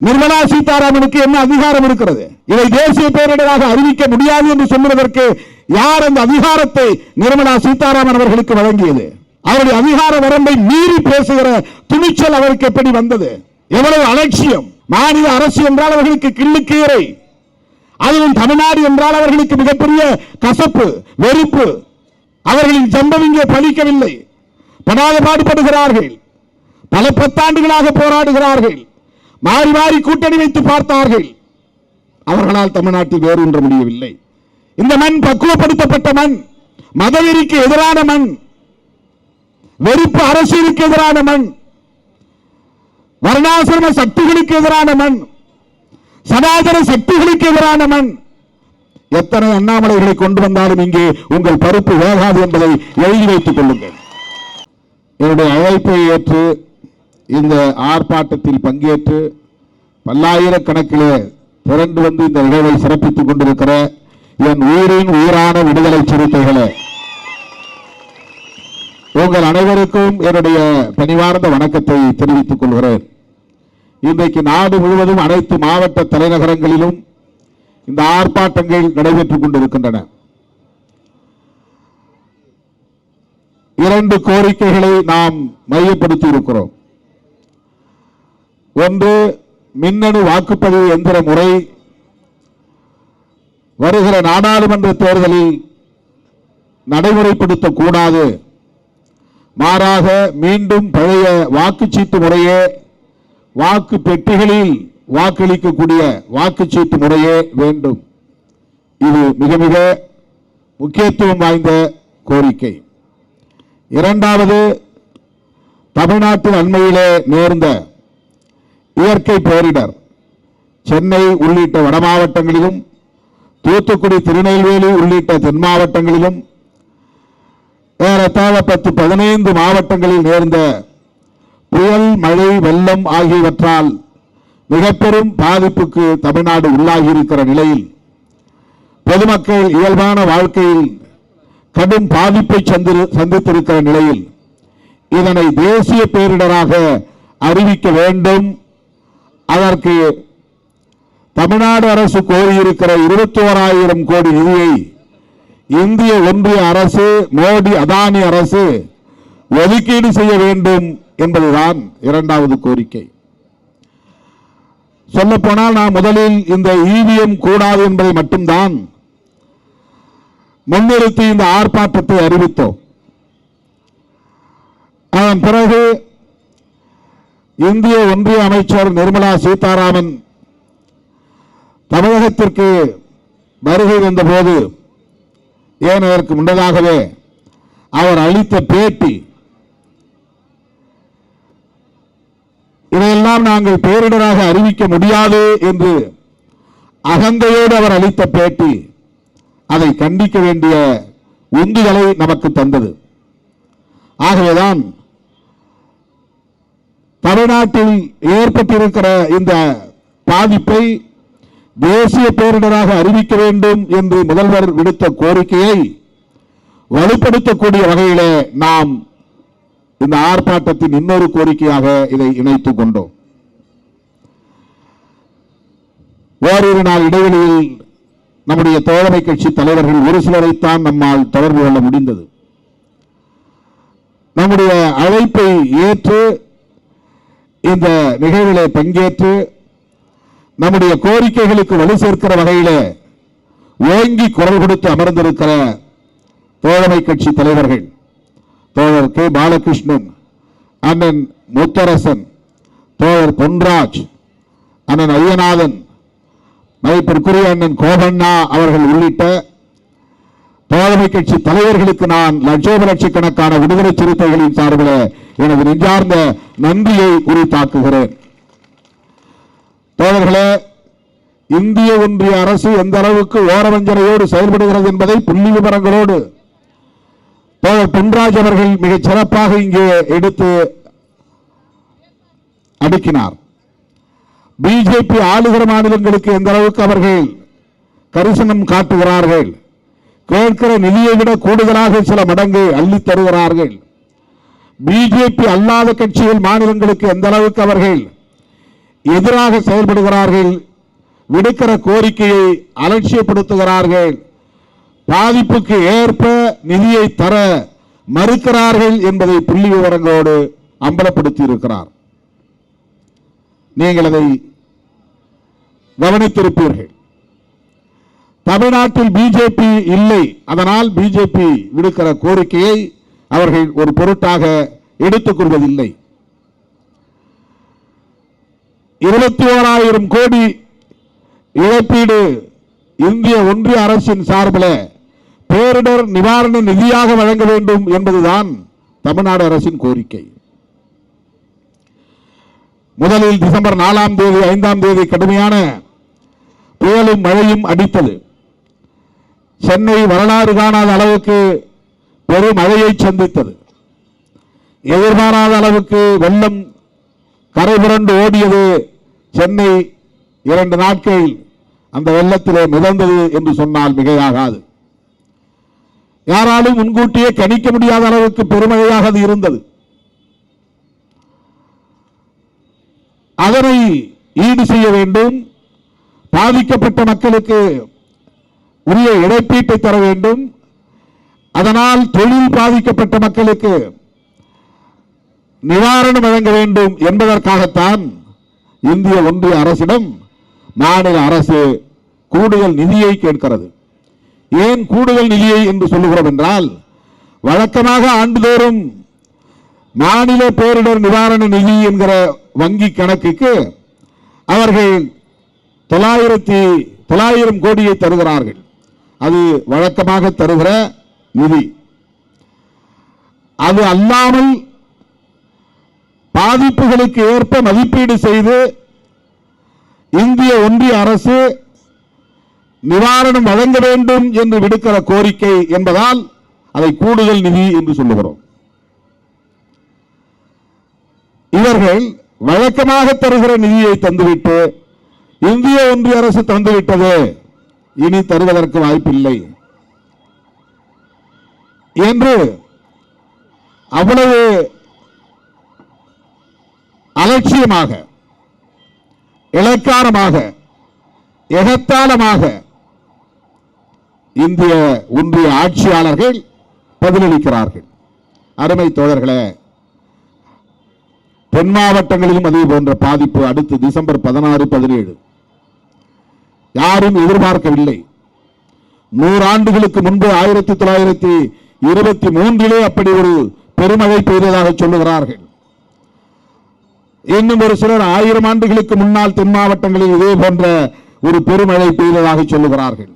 நிர்மலா சீதாராமனுக்கு என்ன அதிகாரம் இருக்கிறது? இதை தேசிய பேரிடராக அறிவிக்க முடியாது என்று சொல்வதற்கு யார் அந்த அதிகாரத்தை நிர்மலா சீதாராமன் அவர்களுக்கு வழங்கியது? அவருடைய அதிகார வரம்பை மீறி பேசுகிற துணிச்சல் அவருக்கு எப்படி வந்தது? எவ்வளவு அலட்சியம்! மாநில அரசு என்றால் அவர்களுக்கு கிள்ளுக்கீரை, அதுவும் தமிழ்நாடு என்றால் அவர்களுக்கு மிகப்பெரிய கசப்பு, வெறுப்பு. அவர்களின் சம்பவம் இங்கே பலிக்கவில்லை. படாத பாடுபடுகிறார்கள், பல பத்தாண்டுகளாக போராடுகிறார்கள், மாறி மாறி கூட்டணி வைத்து பார்த்தார்கள். அவர்களால் தமிழ்நாட்டில் வேறு ஒன்று முடியவில்லை. இந்த மண் பக்குவப்படுத்தப்பட்ட மண், மதவெறிக்கு எதிரான மண், வெறுப்பு அரசியலுக்கு எதிரான மண், வர்ணாசிரம சக்திகளுக்கு எதிரான மண், சனாதன சக்திகளுக்கு எதிரான மண். எத்தனை அண்ணாமலைகளை கொண்டு வந்தாலும் இங்கே உங்கள் பருப்பு வேகாது என்பதை எழுதி வைத்துக் கொள்ளுங்கள். என்னுடைய அழைப்பை ஏற்று இந்த ஆர்ப்பாட்டத்தில் பங்கேற்று பல்லாயிரக்கணக்கிலே திரண்டு வந்து இந்த நிகழ்வை சிறப்பித்துக் கொண்டிருக்கிற என் உயிரின் உயிரான விடுதலை சிறுத்தைகளே, உங்கள் அனைவருக்கும் என்னுடைய பணிவார்ந்த வணக்கத்தை தெரிவித்துக் கொள்கிறேன். இன்றைக்கு நாடு முழுவதும் அனைத்து மாவட்ட தலைநகரங்களிலும் இந்த ஆர்ப்பாட்டங்கள் நடைபெற்றுக் கொண்டிருக்கின்றன. 2 கோரிக்கைகளை நாம் மையப்படுத்தி இருக்கிறோம். ஒன்று, மின்னணு வாக்குப்பதிவு எந்திர முறை வருகிற நாடாளுமன்ற தேர்தலில் நடைமுறைப்படுத்தக்கூடாது, மாறாக மீண்டும் பழைய வாக்குச்சீட்டு முறையே, வாக்கு பெட்டிகளில் வாக்களிக்கக்கூடிய வாக்குச்சீட்டு முறையே வேண்டும். இது மிக மிக முக்கியத்துவம் வாய்ந்த கோரிக்கை. இரண்டாவது, தமிழ்நாட்டில் அண்மையிலே நேர்ந்த இயற்கை பேரிடர் சென்னை உள்ளிட்ட வட மாவட்டங்களிலும், தூத்துக்குடி, திருநெல்வேலி உள்ளிட்ட தென் மாவட்டங்களிலும், ஏறத்தாழ 10-15 மாவட்டங்களில் நேர்ந்த புயல், மழை, வெள்ளம் ஆகியவற்றால் மிக பெரும் பாதிப்புக்கு தமிழ்நாடு உள்ளாகி இருக்கிற நிலையில் பொதுமக்கள் இயல்பான வாழ்க்கையில் கடும் பாதிப்பை சந்தித்திருக்கிற நிலையில் இதனை தேசிய பேரிடராக அறிவிக்க வேண்டும். அதற்கு தமிழ்நாடு அரசு கோரியிருக்கிற 21,000 கோடி நிதியை இந்திய ஒன்றிய அரசு, மோடி அதானி அரசு ஒதுக்கீடு செய்ய வேண்டும் என்பதுதான் இரண்டாவது கோரிக்கை. சொல்லப்போனால் நாம் முதலில் இந்த இவிஎம் கூடாது என்பதை மட்டும்தான் முன்னிறுத்தி இந்த ஆர்ப்பாட்டத்தை அறிவித்தோம். அதன் பிறகு இந்திய ஒன்றிய அமைச்சர் நிர்மலா சீதாராமன் தமிழகத்திற்கு வருகை வந்தபோது, ஏன் அதற்கு முன்னதாகவே அவர் அளித்த பேட்டி, இதையெல்லாம் நாங்கள் பேரிடராக அறிவிக்க முடியாது என்று அகந்தையோடு அவர் அளித்த பேட்டி அதை கண்டிக்க வேண்டிய உந்துதலை நமக்கு தந்தது. ஆகவேதான் தமிழ்நாட்டில் ஏற்பட்டிருக்கிற இந்த பாதிப்பை தேசிய பேரிடராக அறிவிக்க வேண்டும் என்று முதல்வர் விடுத்த கோரிக்கையை வலுப்படுத்தக்கூடிய வகையிலே நாம் இந்த ஆர்ப்பாட்டத்தின் இன்னொரு கோரிக்கையாக இதை இணைத்துக் கொண்டோம். ஓரிரு நாள் இடைவெளியில் நம்முடைய தோழமை கட்சி தலைவர்கள் ஒரு சிலரைத்தான் நம்மால் தொடர்பு கொள்ள முடிந்தது. நம்முடைய அழைப்பை ஏற்று இந்த நிகழ்விலே பங்கேற்று நம்முடைய கோரிக்கைகளுக்கு வலு சேர்க்கிற வகையிலே ஓங்கி குரல் கொடுத்து அமர்ந்திருக்கிற தோழமை கட்சி தலைவர்கள் தோழர் கே. பாலகிருஷ்ணன், அண்ணன் முத்தரசன், தோழர் பொன்ராஜ், அண்ணன் ஐயநாதன், மதிப்பிற்குரிய அண்ணன் கோபண்ணா அவர்கள் உள்ளிட்ட தோழமை கட்சி தலைவர்களுக்கு நான் லட்சோபலட்சக்கணக்கான விடுதலை சிறுத்தைகளின் சார்பில் எனது நெஞ்சார்ந்த நன்றியை உரித்தாக்குகிறேன். தோழர்களே, இந்திய ஒன்றிய அரசு எந்த அளவுக்கு ஓரவஞ்சனையோடு செயல்படுகிறது என்பதை புள்ளி விவரங்களோடு தோழர் பொன்ராஜ் அவர்கள் மிகச் சிறப்பாக இங்கே எடுத்து அடுக்கினார். பிஜேபி ஆளுகிற மாநிலங்களுக்கு எந்த அளவுக்கு அவர்கள் கரிசனம் காட்டுகிறார்கள், கேட்கிற நிதியை விட கூடுதலாக சில மடங்கு அள்ளி தருகிறார்கள். பிஜேபி அல்லாத கட்சிகள் மாநிலங்களுக்கு எந்த அளவுக்கு அவர்கள் எதிராக செயல்படுகிறார்கள், விடுக்கிற கோரிக்கையை அலட்சியப்படுத்துகிறார்கள், பாதிப்புக்கு ஏற்ப நிதியை தர மறுக்கிறார்கள் என்பதை புள்ளி விவரங்களோடு அம்பலப்படுத்தி இருக்கிறார். நீங்கள் அதை கவனித்திருப்பீர்கள். தமிழ்நாட்டில் பிஜேபி இல்லை, அதனால் பிஜேபி விடுக்கிற கோரிக்கையை அவர்கள் ஒரு பொருட்டாக எடுத்துக் கொள்வதில்லை. 21,000 கோடி இழப்பீடு இந்திய ஒன்றிய அரசின் சார்பில் பேரிடர் நிவாரண நிதியாக வழங்க வேண்டும் என்பதுதான் தமிழ்நாடு அரசின் கோரிக்கை. முதலில் டிசம்பர் 4ஆம் தேதி 5ஆம் தேதி கடுமையான புயலும் மழையும் அடித்தது. சென்னை வரலாறு காணாத அளவுக்கு பெரும் மழையை சந்தித்தது. எதிர்பாராத அளவுக்கு வெள்ளம் கரை புரண்டு ஓடியது. சென்னை 2 நாட்கள் அந்த வெள்ளத்திலே மிதந்தது என்று சொன்னால் மிகையாகாது. யாராலும் முன்கூட்டியே கணிக்க முடியாத அளவுக்கு பெருமழையாக அது இருந்தது. அதனை ஈடு செய்ய வேண்டும், பாதிக்கப்பட்ட மக்களுக்கு உரிய இழப்பீட்டை தர வேண்டும், அதனால் தொழில் பாதிக்கப்பட்ட மக்களுக்கு நிவாரணம் வழங்க வேண்டும் என்பதற்காகத்தான் இந்திய ஒன்றிய அரசிடம் மாநில அரசு கூடுதல் நிதியை கேட்கிறது. ஏன் கூடுதல் நிதியை என்று சொல்லுகிறோம் என்றால், வழக்கமாக ஆண்டுதோறும் மாநில பேரிடர் நிவாரண நிதி என்கிற வங்கி கணக்குக்கு அவர்கள் 900 கோடியை தருகிறார்கள். அது வழக்கமாக தருகிற நிதி. அது அல்லாமல் பாதிப்புகளுக்கு ஏற்ப மதிப்பீடு செய்து இந்திய ஒன்றிய அரசு நிவாரணம் வழங்க வேண்டும் என்று விடுக்கிற கோரிக்கை என்பதால் அதை கூடுதல் நிதி என்று சொல்லுகிறோம். இவர்கள் வழக்கமாக தருகிற நிதியை தந்துவிட்டு இந்திய ஒன்றிய அரசு தந்துவிட்டது, இனி தருவதற்கு வாய்ப்பில்லை என்று அவ்வளவு அலட்சியமாக, இலக்காரமாக, எகத்தாளமாக இந்திய ஒன்றிய ஆட்சியாளர்கள் பதிலளிக்கிறார்கள். அருமை தோழர்களே, தென் மாவட்டங்களிலும் அதே போன்ற பாதிப்பு அடுத்து டிசம்பர் 16, 17 யாரும் எதிர்பார்க்கவில்லை. 100 ஆண்டுகளுக்கு முன்பு 1923 அப்படி ஒரு பெருமழை பெய்ததாக சொல்லுகிறார்கள். இன்னும் ஒரு சிலர் 1000 ஆண்டுகளுக்கு முன்னால் தென் மாவட்டங்களில் இதே போன்ற ஒரு பெருமழை பெய்ததாக சொல்லுகிறார்கள்.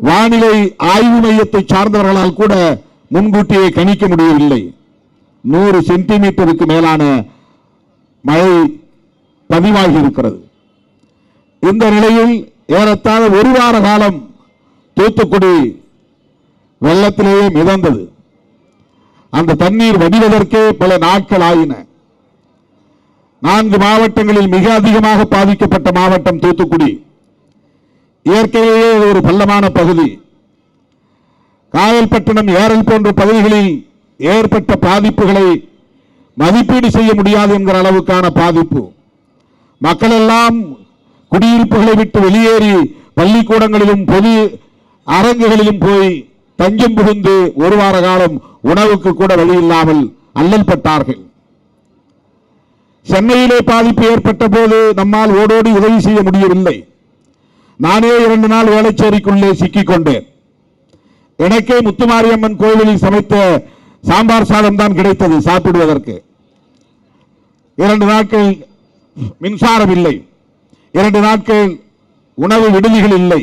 வானிலை ஆய்வு மையத்தை சார்ந்தவர்களால் கூட முன்கூட்டியே கணிக்க முடியவில்லை. 100 சென்டிமீட்டருக்கு மேலான மழை பதிவாகி இருக்கிறது. இந்த நிலையில் ஏறத்தாழ 1 வார காலம் தூத்துக்குடி வெள்ளத்திலேயே மிதந்தது. அந்த தண்ணீர் வடிவதற்கே பல நாட்கள் ஆயின. 4 மாவட்டங்களில் மிக அதிகமாக பாதிக்கப்பட்ட மாவட்டம் தூத்துக்குடி. இயற்கையிலேயே ஒரு பள்ளமான பகுதி. காயல்பட்டினம், ஏரல் போன்ற பகுதிகளில் ஏற்பட்ட பாதிப்புகளை மதிப்பீடு செய்ய முடியாது என்கிற அளவுக்கான பாதிப்பு. மக்கள் எல்லாம் குடியிருப்புகளை விட்டு வெளியேறி பள்ளிக்கூடங்களிலும் பொது அரங்குகளிலும் போய் தஞ்சம் புகுந்து 1 வார காலம் உணவுக்கு கூட வழி இல்லாமல் அல்லல் பட்டார்கள். சென்னையிலே பாதிப்பு ஏற்பட்ட போது நம்மால் ஓடோடி உதவி செய்ய முடியவில்லை. நானே 2 நாள் வேளச்சேரிக்குள்ளே சிக்கிக் கொண்டேன். எனக்கே முத்துமாரியம்மன் கோயிலில் சமைத்த சாம்பார் சாதம் தான் கிடைத்தது சாப்பிடுவதற்கு. 2 நாட்கள் மின்சாரம் இல்லை, 2 நாட்கள் உணவு விடுதிகள் இல்லை,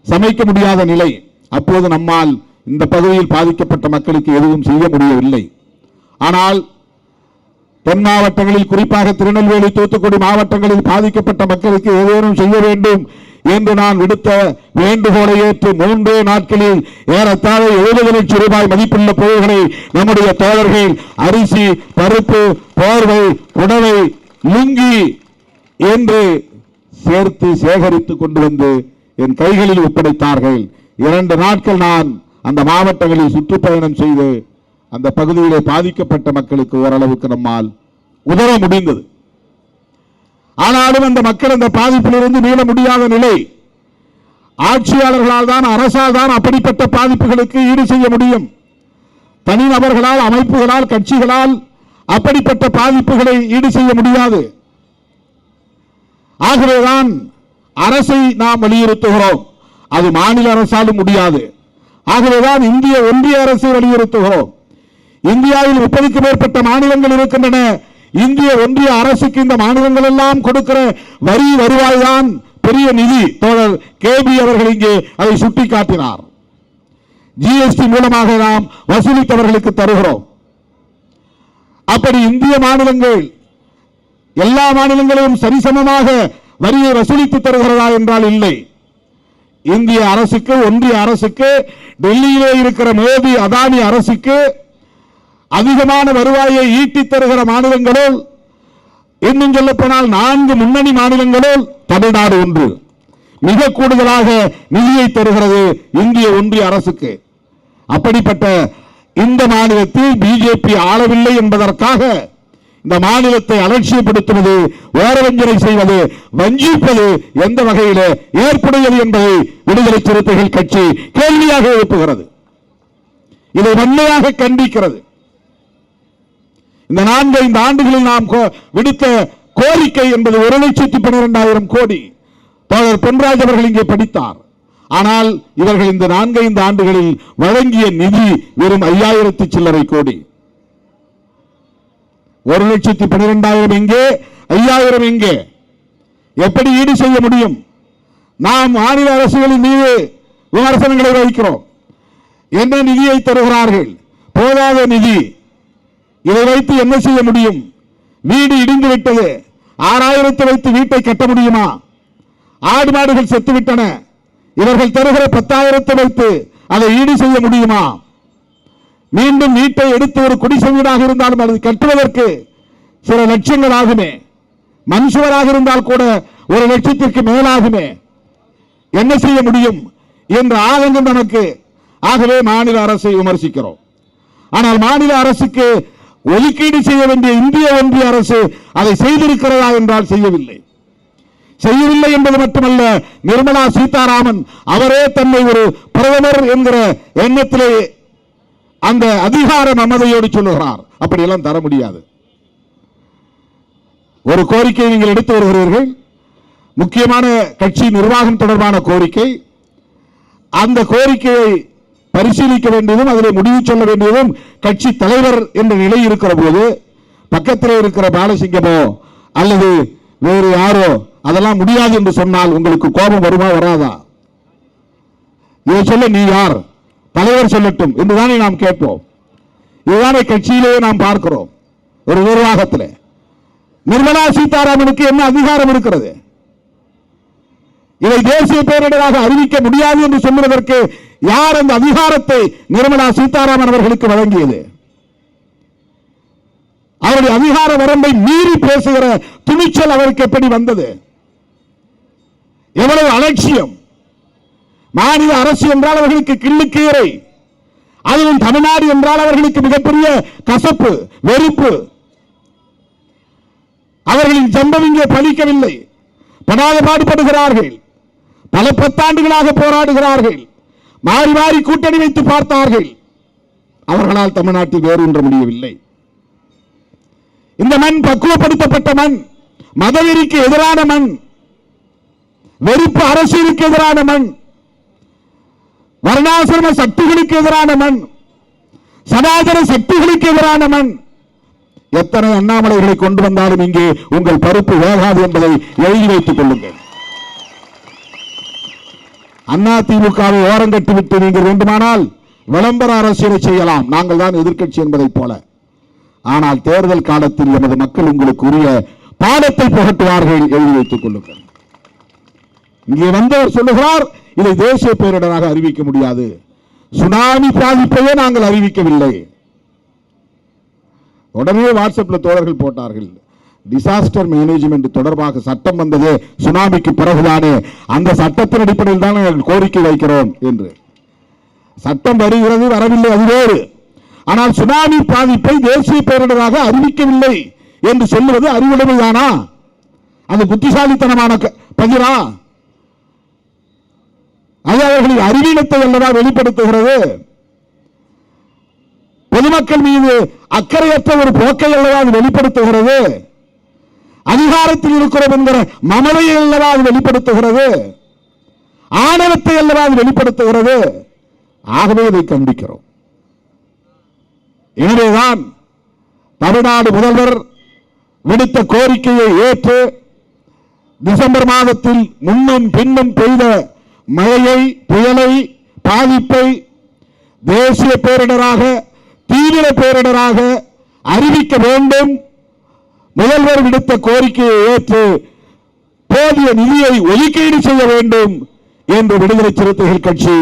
சமைக்க முடியாத நிலை. அப்போது நம்மால் இந்த பகுதியில் பாதிக்கப்பட்ட மக்களுக்கு எதுவும் செய்ய முடியவில்லை. ஆனால் தென் மாவட்டங்களில், குறிப்பாக திருநெல்வேலி, தூத்துக்குடி மாவட்டங்களில் பாதிக்கப்பட்ட மக்களுக்கு ஏதேனும் செய்ய வேண்டும் என்று நான் விடுத்த வேண்டுகோளை ஏற்று 3 நாட்களில் ஏறத்தாழ 70 லட்சம் ரூபாய் மதிப்புள்ள பொருள்களை நம்முடைய தோழர்கள் அரிசி, பருப்பு, போர்வை, உணவை, லுங்கி என்று சேர்த்து சேகரித்து கொண்டு வந்து என் கைகளில் ஒப்படைத்தார்கள். 2 நாட்கள் நான் அந்த மாவட்டங்களில் சுற்றுப்பயணம் செய்து அந்த பகுதியிலே பாதிக்கப்பட்ட மக்களுக்கு ஓரளவுக்கு நம்மால் உதவ முடிந்தது. ஆனாலும் அந்த மக்கள் அந்த பாதிப்பிலிருந்து மீள முடியாத நிலை. ஆட்சியாளர்களால் தான், அரசால் தான் அப்படிப்பட்ட பாதிப்புகளுக்கு ஈடு செய்ய முடியும். தனிநபர்களால், அமைப்புகளால், கட்சிகளால் அப்படிப்பட்ட பாதிப்புகளை ஈடு செய்ய முடியாது. ஆகவேதான் அரசை நாம் வலியுறுத்துகிறோம். அது மாநில அரசாலும் முடியாது. ஆகவேதான் இந்திய ஒன்றிய அரசை வலியுறுத்துகிறோம். இந்தியாவில் 30க்கும் மேற்பட்ட மாநிலங்கள் இருக்கின்றன. இந்திய ஒன்றிய அரசுக்கு இந்த மாநிலங்கள் எல்லாம் கொடுக்கிற வரி வருவாய் தான் பெரிய நிதி. தோழர் கேபி அவர்கள் இங்கே அதை சுட்டிக்காட்டினார். ஜிஎஸ்டி மூலமாக நாம் வசூலித்தவர்களுக்கு தருகிறோம். அப்படி இந்திய மாநிலங்கள் எல்லா மாநிலங்களிலும் சரிசமமாக வரியை வசூலித்து தருகிறதா என்றால் இல்லை. இந்திய அரசுக்கு, ஒன்றிய அரசுக்கு, டெல்லியிலே இருக்கிற மோடி அதானி அரசுக்கு அதிகமான வருவாயை ஈட்டி தருகிற மாநிலங்களுள், இன்னும் சொல்ல போனால் 4 முன்னணி மாநிலங்களுள் தமிழ்நாடு ஒன்று. மிக கூடுதலாக நிதியை தருகிறது இந்திய ஒன்றிய அரசுக்கு. அப்படிப்பட்ட இந்த மாநிலத்தில் பிஜேபி ஆளவில்லை என்பதற்காக இந்த மாநிலத்தை அலட்சியப்படுத்துவது, ஓரவஞ்சனை செய்வது, வஞ்சிப்பது எந்த வகையில் ஏற்புடையது என்பதை விடுதலை சிறுத்தைகள் கட்சி கேள்வியாக எழுப்புகிறது. இதை வன்மையாக கண்டிக்கிறது. இந்த 4-5 ஆண்டுகளில் நாம் விடுத்த கோரிக்கை என்பது 1,12,000 கோடி. தோழர் பொன்ராஜ் அவர்கள் இங்கே படித்தார். ஆனால் இவர்கள் இந்த 4-5 ஆண்டுகளில் வழங்கிய நிதி வெறும் 5000 சில்லறை கோடி. 1,12,000 எங்கே, 5000 எங்கே? எப்படி ஈடு செய்ய முடியும்? நாம் மாநில அரசுகளின் மீது விமர்சனங்களை வைக்கிறோம். என்ன நிதியை தருகிறார்கள்? போதாத நிதி. இதை வைத்து என்ன செய்ய முடியும்? வீடு இடிந்து விட்டது. 6000 வைத்து வீட்டை கட்ட முடியுமா? ஆடு மாடுகள் செத்துவிட்டன. இவர்கள் தருகிற 10,000 வைத்து அதை ஈடு செய்ய முடியுமா? மீண்டும் வீட்டை எடுத்து ஒரு குடிசை வீடாக இருந்தாலும் அதை கட்டுவதற்கு சில லட்சங்கள் ஆகுமே. மனுஷராக இருந்தால் கூட 1 லட்சத்திற்கு மேலாகுமே. என்ன செய்ய முடியும் என்ற ஆதங்கம் நமக்கு. ஆகவே மாநில அரசை விமர்சிக்கிறோம். ஆனால் மாநில அரசுக்கு ஒதுக்கீடு செய்ய வேண்டிய இந்திய ஒன்றிய அரசு அதை செய்திருக்கிறதா என்றால் செய்யவில்லை. செய்யவில்லை என்பது மட்டுமல்ல, நிர்மலா சீதாராமன் அவரே தன்னை ஒரு பிரதமர் என்கிற எண்ணத்திலே அந்த அதிகார மமதையோடு சொல்லுகிறார். அப்படியெல்லாம் தர முடியாது. ஒரு கோரிக்கை நீங்கள் எடுத்து வருகிறீர்கள், முக்கியமான கட்சி நிர்வாகம் தொடர்பான கோரிக்கை. அந்த கோரிக்கையை பரிசீலிக்க வேண்டியதும் அதில் முடிவு சொல்ல வேண்டியதும் கட்சி தலைவர் என்ற நிலை இருக்கிற போது, பக்கத்தில் இருக்கிற பாலசிங்கமோ அல்லது வேறு யாரோ அதெல்லாம் முடியாது என்று சொன்னால் உங்களுக்கு கோபம் வருமா வராதா? இதை சொல்ல நீ யார்? தலைவர் சொல்லட்டும் என்றுதானே நாம் கேட்போம். இதுதானே கட்சியிலேயே நாம் பார்க்கிறோம். ஒரு நிர்வாகத்தில் நிர்மலா சீதாராமனுக்கு என்ன அதிகாரம் இருக்கிறது? இதை தேசிய பேரிடராக அறிவிக்க முடியாது என்று சொல்வதற்கு யார் அந்த அதிகாரத்தை நிர்மலா சீதாராமன் அவர்களுக்கு வழங்கியது? அவருடைய அதிகார வரம்பை மீறி பேசுகிற துணிச்சல் அவருக்கு எப்படி வந்தது? எவ்வளவு அலட்சியம்! மாநில அரசு என்றால் அவர்களுக்கு கிள்ளுக்கீரை, அதுவும் தமிழ்நாடு என்றால் அவர்களுக்கு மிகப்பெரிய கசப்பு, வெறுப்பு. அவர்களின் சம்பவம் இங்கே பலிக்கவில்லை. படாத பாடுபடுகிறார்கள். பல 10 ஆண்டுகளாக போராடுகிறார்கள். மாறி மாறி கூட்டணி வைத்து பார்த்தார்கள். அவர்களால் தமிழ்நாட்டில் வேறு ஒன்று முடியவில்லை. இந்த மண் பக்குவப்படுத்தப்பட்ட மண், மதவெறிக்கு எதிரான மண், வெறுப்பு அரசியலுக்கு எதிரான மண், வர்ணாசிரம சக்திகளுக்கு எதிரான மண், சனாதன சக்திகளுக்கு எதிரான மண். எத்தனை அண்ணாமலைகளை கொண்டு வந்தாலும் இங்கே உங்கள் பருப்பு வேகாது என்பதை எழுதி வைத்துக் கொள்ளுங்கள். அதிமுகவை ஓரங்கட்டிவிட்டு நீங்கள் வேண்டுமானால் விளம்பர அரசியலை செய்யலாம், நாங்கள் தான் எதிர்க்கட்சி என்பதை போல. ஆனால் தேர்தல் காலத்தில் எமது மக்கள் உங்களுக்கு உரிய பாடத்தை புகட்டுவார்கள், எழுதி வைத்துக் கொள்ளுங்கள். இங்கே வந்தவர் சொல்லுகிறார், இதை தேசிய பேரிடராக அறிவிக்க முடியாது. சுனாமி பாதிப்பையே நாங்கள் அறிவிக்கவில்லை. உடனே வாட்ஸ்அப்பில் தோழர்கள் போட்டார்கள், டிசாஸ்டர் மேனேஜ்மெண்ட் தொடர்பாக சட்டம் வந்தது சுனாமிக்கு பிறகுதானே, அந்த சட்டத்தின் அடிப்படையில் தான் நாங்கள் கோரிக்கை வைக்கிறோம் என்று. சட்டம் வருகிறது வரவில்லை அது வேறு. ஆனால் சுனாமி பாதிப்பை தேசிய பேரிடராக அறிவிக்கவில்லை என்று சொல்லுவது அறிவுடைமைதானா? அது புத்திசாலித்தனமான பகிரா? அது அவர்களின் அறிவீனத்தை அல்லவா வெளிப்படுத்துகிறது. பொதுமக்கள் மீது அக்கறையற்ற ஒரு போக்கை அல்லவா அது வெளிப்படுத்துகிறது. அதிகாரத்தில் இருக்கிறோம் என்கிற மமதையை அல்லவா அது வெளிப்படுத்துகிறது. ஆணவத்தை அல்லவா அது வெளிப்படுத்துகிறது. ஆகவே இதை கண்டிக்கிறோம். எனவேதான் தமிழ்நாடு முதல்வர் விடுத்த கோரிக்கையை ஏற்று டிசம்பர் மாதத்தில் முன்னும் பின்னும் பெய்த மழையை, புயலை, பாதிப்பை தேசிய பேரிடராக, தீவிர பேரிடராக அறிவிக்க வேண்டும். முதல்வர் விடுத்த கோரிக்கையை ஏற்று போதிய நிதியை ஒதுக்கீடு செய்ய வேண்டும் என்று விடுதலை சிறுத்தைகள் கட்சி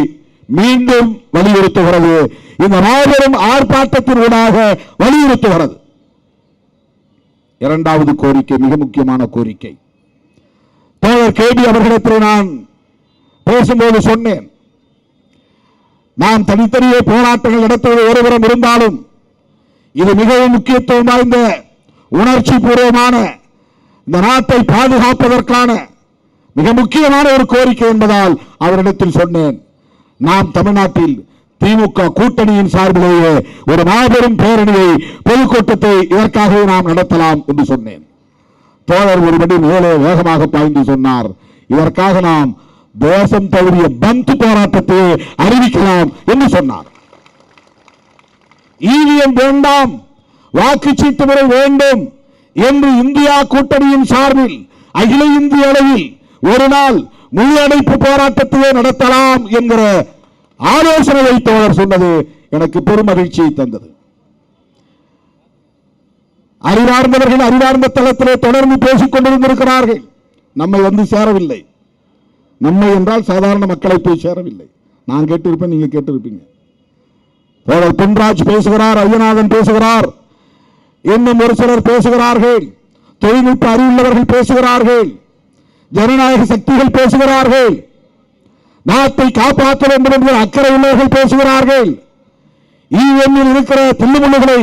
மீண்டும் வலியுறுத்துகிறது. இந்த மாபெரும் ஆர்ப்பாட்டத்தின் ஊடாக வலியுறுத்துகிறது. இரண்டாவது கோரிக்கை மிக முக்கியமான கோரிக்கை. தோழர் கேபி அவர்களிடத்தில் நான் பேசும்போது சொன்னேன், நாம் தனித்தனியே போராட்டங்கள் நடத்துவது ஒருபுறம் இருந்தாலும் இது மிகவும் முக்கியத்துவம் வாய்ந்த உணர்ச்சி பூர்வமான இந்த நாட்டை பாதுகாப்பதற்கான மிக முக்கியமான ஒரு கோரிக்கை என்பதால் அவரிடத்தில் சொன்னேன், நாம் தமிழ்நாட்டில் திமுக கூட்டணியின் சார்பிலேயே ஒரு மாபெரும் பேரணியை, பொதுக்கூட்டத்தை இதற்காகவே நாம் நடத்தலாம் என்று சொன்னேன். தோழர் ஒருபடி மேலே வேகமாக பாய்ந்து சொன்னார், இதற்காக நாம் தேசம் தழுவிய பந்த் போராட்டத்தை அறிவிக்கலாம் என்று சொன்னார். ஈவிஎம் வேண்டாம், வாக்குச்சீட்டு முறை வேண்டும் என்று இந்தியா கூட்டணியின் சார்பில் அகில இந்திய அளவில் ஒரு நாள் முழு அடைப்பு போராட்டத்தையே நடத்தலாம் என்கிற ஆலோசனை தோழர் சொன்னது எனக்கு பெரும் மகிழ்ச்சியை தந்தது. அறிவார்ந்தவர்கள் அறிவார்ந்த தளத்திலே தொடர்ந்து பேசிக் கொண்டிருந்திருக்கிறார்கள். நம்மை வந்து சேரவில்லை. நம்மை என்றால் சாதாரண மக்களை போய் சேரவில்லை. நான் கேட்டிருப்பேன், நீங்க கேட்டிருப்பீங்க. தோழர் பொன்ராஜ் பேசுகிறார், ஐயநாதன் பேசுகிறார், இன்னும் ஒரு சிலர் பேசுகிறார்கள், தொழில்நுட்ப அறிவுள்ளவர்கள் பேசுகிறார்கள், ஜனநாயக சக்திகள் பேசுகிறார்கள், நாட்டை காப்பாற்ற வேண்டும் என்ற அக்கறை உள்ளவர்கள் பேசுகிறார்கள், ஈஎம்மில் இருக்கிற தில்லுமுள்ளுகளை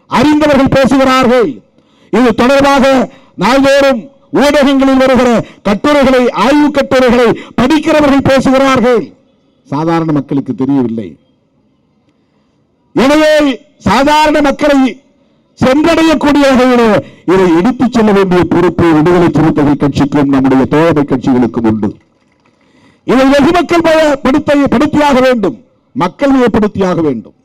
அறிந்தவர்கள் பேசுகிறார்கள். இது தொடர்பாக நாள்தோறும் ஊடகங்களில் வருகிற கட்டுரைகளை, ஆய்வு கட்டுரைகளை படிக்கிறவர்கள் பேசுகிறார்கள். சாதாரண மக்களுக்கு தெரியவில்லை. எனவே சாதாரண மக்களை சென்றடையக்கூடிய வகையில் இதை எடுத்துச் செல்ல வேண்டிய பொறுப்பு விடுதலை சிறுத்தைகள் கட்சிக்கும் நம்முடைய தோழமை கட்சிகளுக்கும் உண்டு. இதை வெகுமக்கள் படுத்தியாக வேண்டும், மக்கள் ஏற்படுத்தியாக வேண்டும்,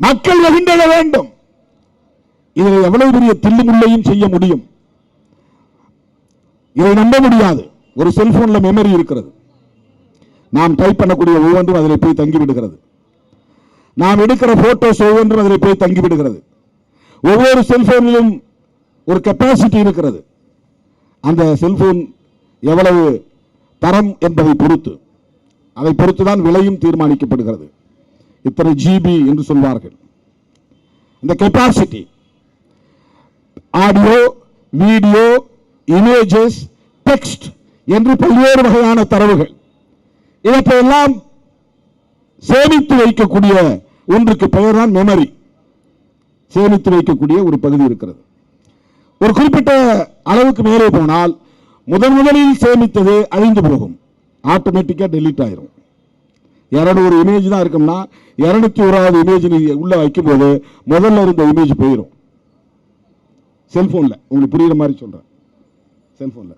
மக்கள் வெகுண்டெழ வேண்டும். இதில் எவ்வளவு பெரிய தில்லுமுள்ளையும் செய்ய முடியும். இதை நம்ப முடியாது. ஒரு செல்போன்ல மெமரி இருக்கிறது. நாம் டைப் பண்ணக்கூடிய ஒவ்வொன்றும் அதில் போய் தங்கிவிடுகிறது. நாம் எடுக்கிற போட்டோஸ் ஒவ்வொன்றும் அதில் போய் தங்கிவிடுகிறது. ஒவ்வொரு செல்போனிலும் ஒரு கெப்பாசிட்டி இருக்கிறது. அந்த செல்போன் எவ்வளவு தரம் என்பதை பொறுத்து, அதை பொறுத்துதான் விலையும் தீர்மானிக்கப்படுகிறது. இத்தனை ஜிபி என்று சொல்வார்கள். இந்த capacity, audio, video, images, text என்று பல்வேறு வகையான தரவுகள், இவற்றையெல்லாம் சேமித்து வைக்கக்கூடிய ஒன்றுக்கு பெயர் தான் மெமரி. சேமித்து வைக்கக்கூடிய ஒரு பகுதி இருக்கிறது. ஒரு குறிப்பிட்ட அளவுக்கு மேலே போனால் முதலில் சேமித்தது அழிந்து போகும், ஆட்டோமேட்டிக்கா டெலீட் ஆயிரும். 200 இமேஜ் தான் இருக்கும்னா 201வது இமேஜ் உள்ள வைக்கும் போது முதல்ல இருந்த இமேஜ் போயிடும். செல்போன்ல உங்களுக்கு புரியுற மாதிரி சொல்றேன். செல்போன்ல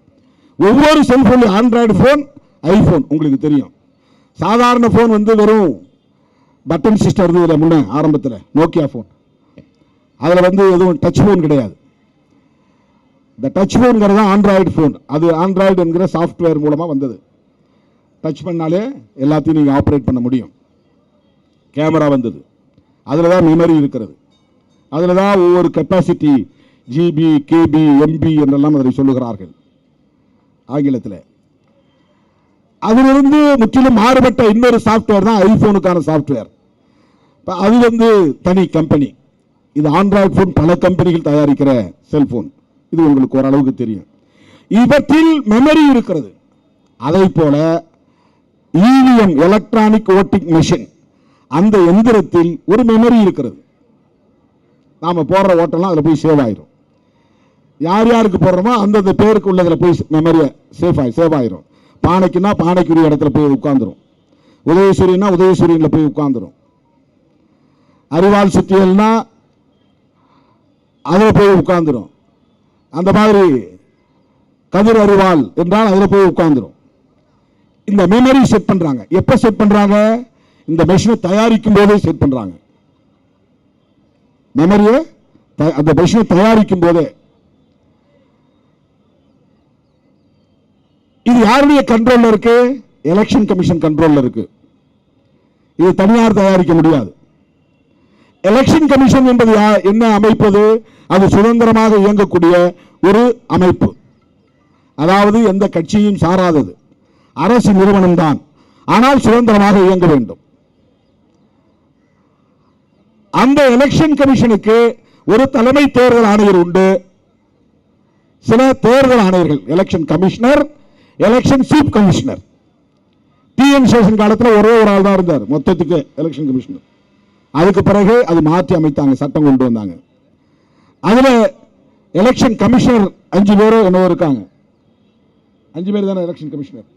ஒவ்வொரு செல்போன், ஆண்ட்ராய்டு போன், ஐபோன் உங்களுக்கு தெரியும். சாதாரண போன் வந்து வெறும் பட்டன் சிஸ்டம் இருந்ததுல முன்ன ஆரம்பத்தில் நோக்கியா போன், அதில் வந்து எதுவும் டச் போன் கிடையாது. இந்த டச் போன்கிறது ஆண்ட்ராய்டு போன். அது ஆண்ட்ராய்டு என்கிற சாஃப்ட்வேர் மூலமாக வந்தது. டச் பண்ணாலே எல்லாத்தையும் நீங்கள் ஆப்ரேட் பண்ண முடியும். கேமரா வந்தது, அதில் தான் மெமரி இருக்கிறது, அதில் தான் ஒவ்வொரு கெப்பாசிட்டி ஜிபி, கேபி, எம்பி என்றெல்லாம் அதை சொல்லுகிறார்கள் ஆங்கிலத்தில். அதிலிருந்து முற்றிலும் மாறுபட்ட இன்னொரு சாஃப்ட்வேர் தான் ஐபோனுக்கான சாஃப்ட்வேர். அது வந்து தனி கம்பெனி. இது ஆண்ட்ராய்டு போன் பல கம்பெனிகள் தயாரிக்கிற செல்போன். இது உங்களுக்கு ஓரளவுக்கு தெரியும். இவற்றில் மெமரி இருக்கிறது. அதை போல இவிஎம், எலக்ட்ரானிக் வோட்டிங் மெஷின், அந்த எந்திரத்தில் ஒரு மெமரி இருக்கிறது. நாம போடுற ஓட்டெல்லாம் அதில் போய் சேவ் ஆயிரும். யார் யாருக்கு போடுறோமோ அந்தந்த பேருக்கு உள்ளதில் போய் மெமரியை சேவ் ஆயிரும். பானைக்குன்னா பானைக்குரிய இடத்துல போய் உட்காந்துரும். உதயசூரியனா உதயசூரியனில் போய் உட்காந்துரும். அறிவால் சுத்தியல்னா அதில் போய் உட்காந்துரும். அந்த மாதிரி கதிர் அறிவால் என்றால் அதில் போய் உட்காந்துரும். இந்த மெமரி செட் பண்றாங்க. எப்ப செட் பண்றாங்க? இந்த மெஷினை தயாரிக்கும் போதே செட் பண்றாங்க. மெமரியை அந்த மெஷினை தயாரிக்கும் போதே. இது யாருடைய கண்ட்ரோல்ல இருக்கு? எலெக்ஷன் கமிஷன் கண்ட்ரோல்ல இருக்கு. இது தனியார் தயாரிக்க முடியாது. எலெக்ஷன் கமிஷன் என்பது என்ன அமைப்பது? அது சுதந்திரமாக இயங்கக்கூடிய ஒரு அமைப்பு. அதாவது எந்த கட்சியும் சாராதது, அரசு நிறுவனம் தான், ஆனால் சுதந்திரமாக இயங்க வேண்டும். அந்த எலெக்ஷன் கமிஷனுக்கு ஒரு தலைமை தேர்தல் ஆணையர் உண்டு, சில தேர்தல் ஆணையர்கள், election commissioner, election chief commissioner. TN Seshan காலத்தில் ஒரே ஒரு ஆள் தான் இருந்தார் மொத்தத்துக்கு எலெக்ஷன் கமிஷனர். அதுக்கு பிறகு அது மாற்றி அமைத்தாங்க, சட்டம் கொண்டு வந்தாங்க. அதுல எலெக்ஷன் கமிஷனர் 5 பேரோ என்னவோ இருக்காங்க. 5 பேர் தானே எலெக்ஷன் கமிஷனர்.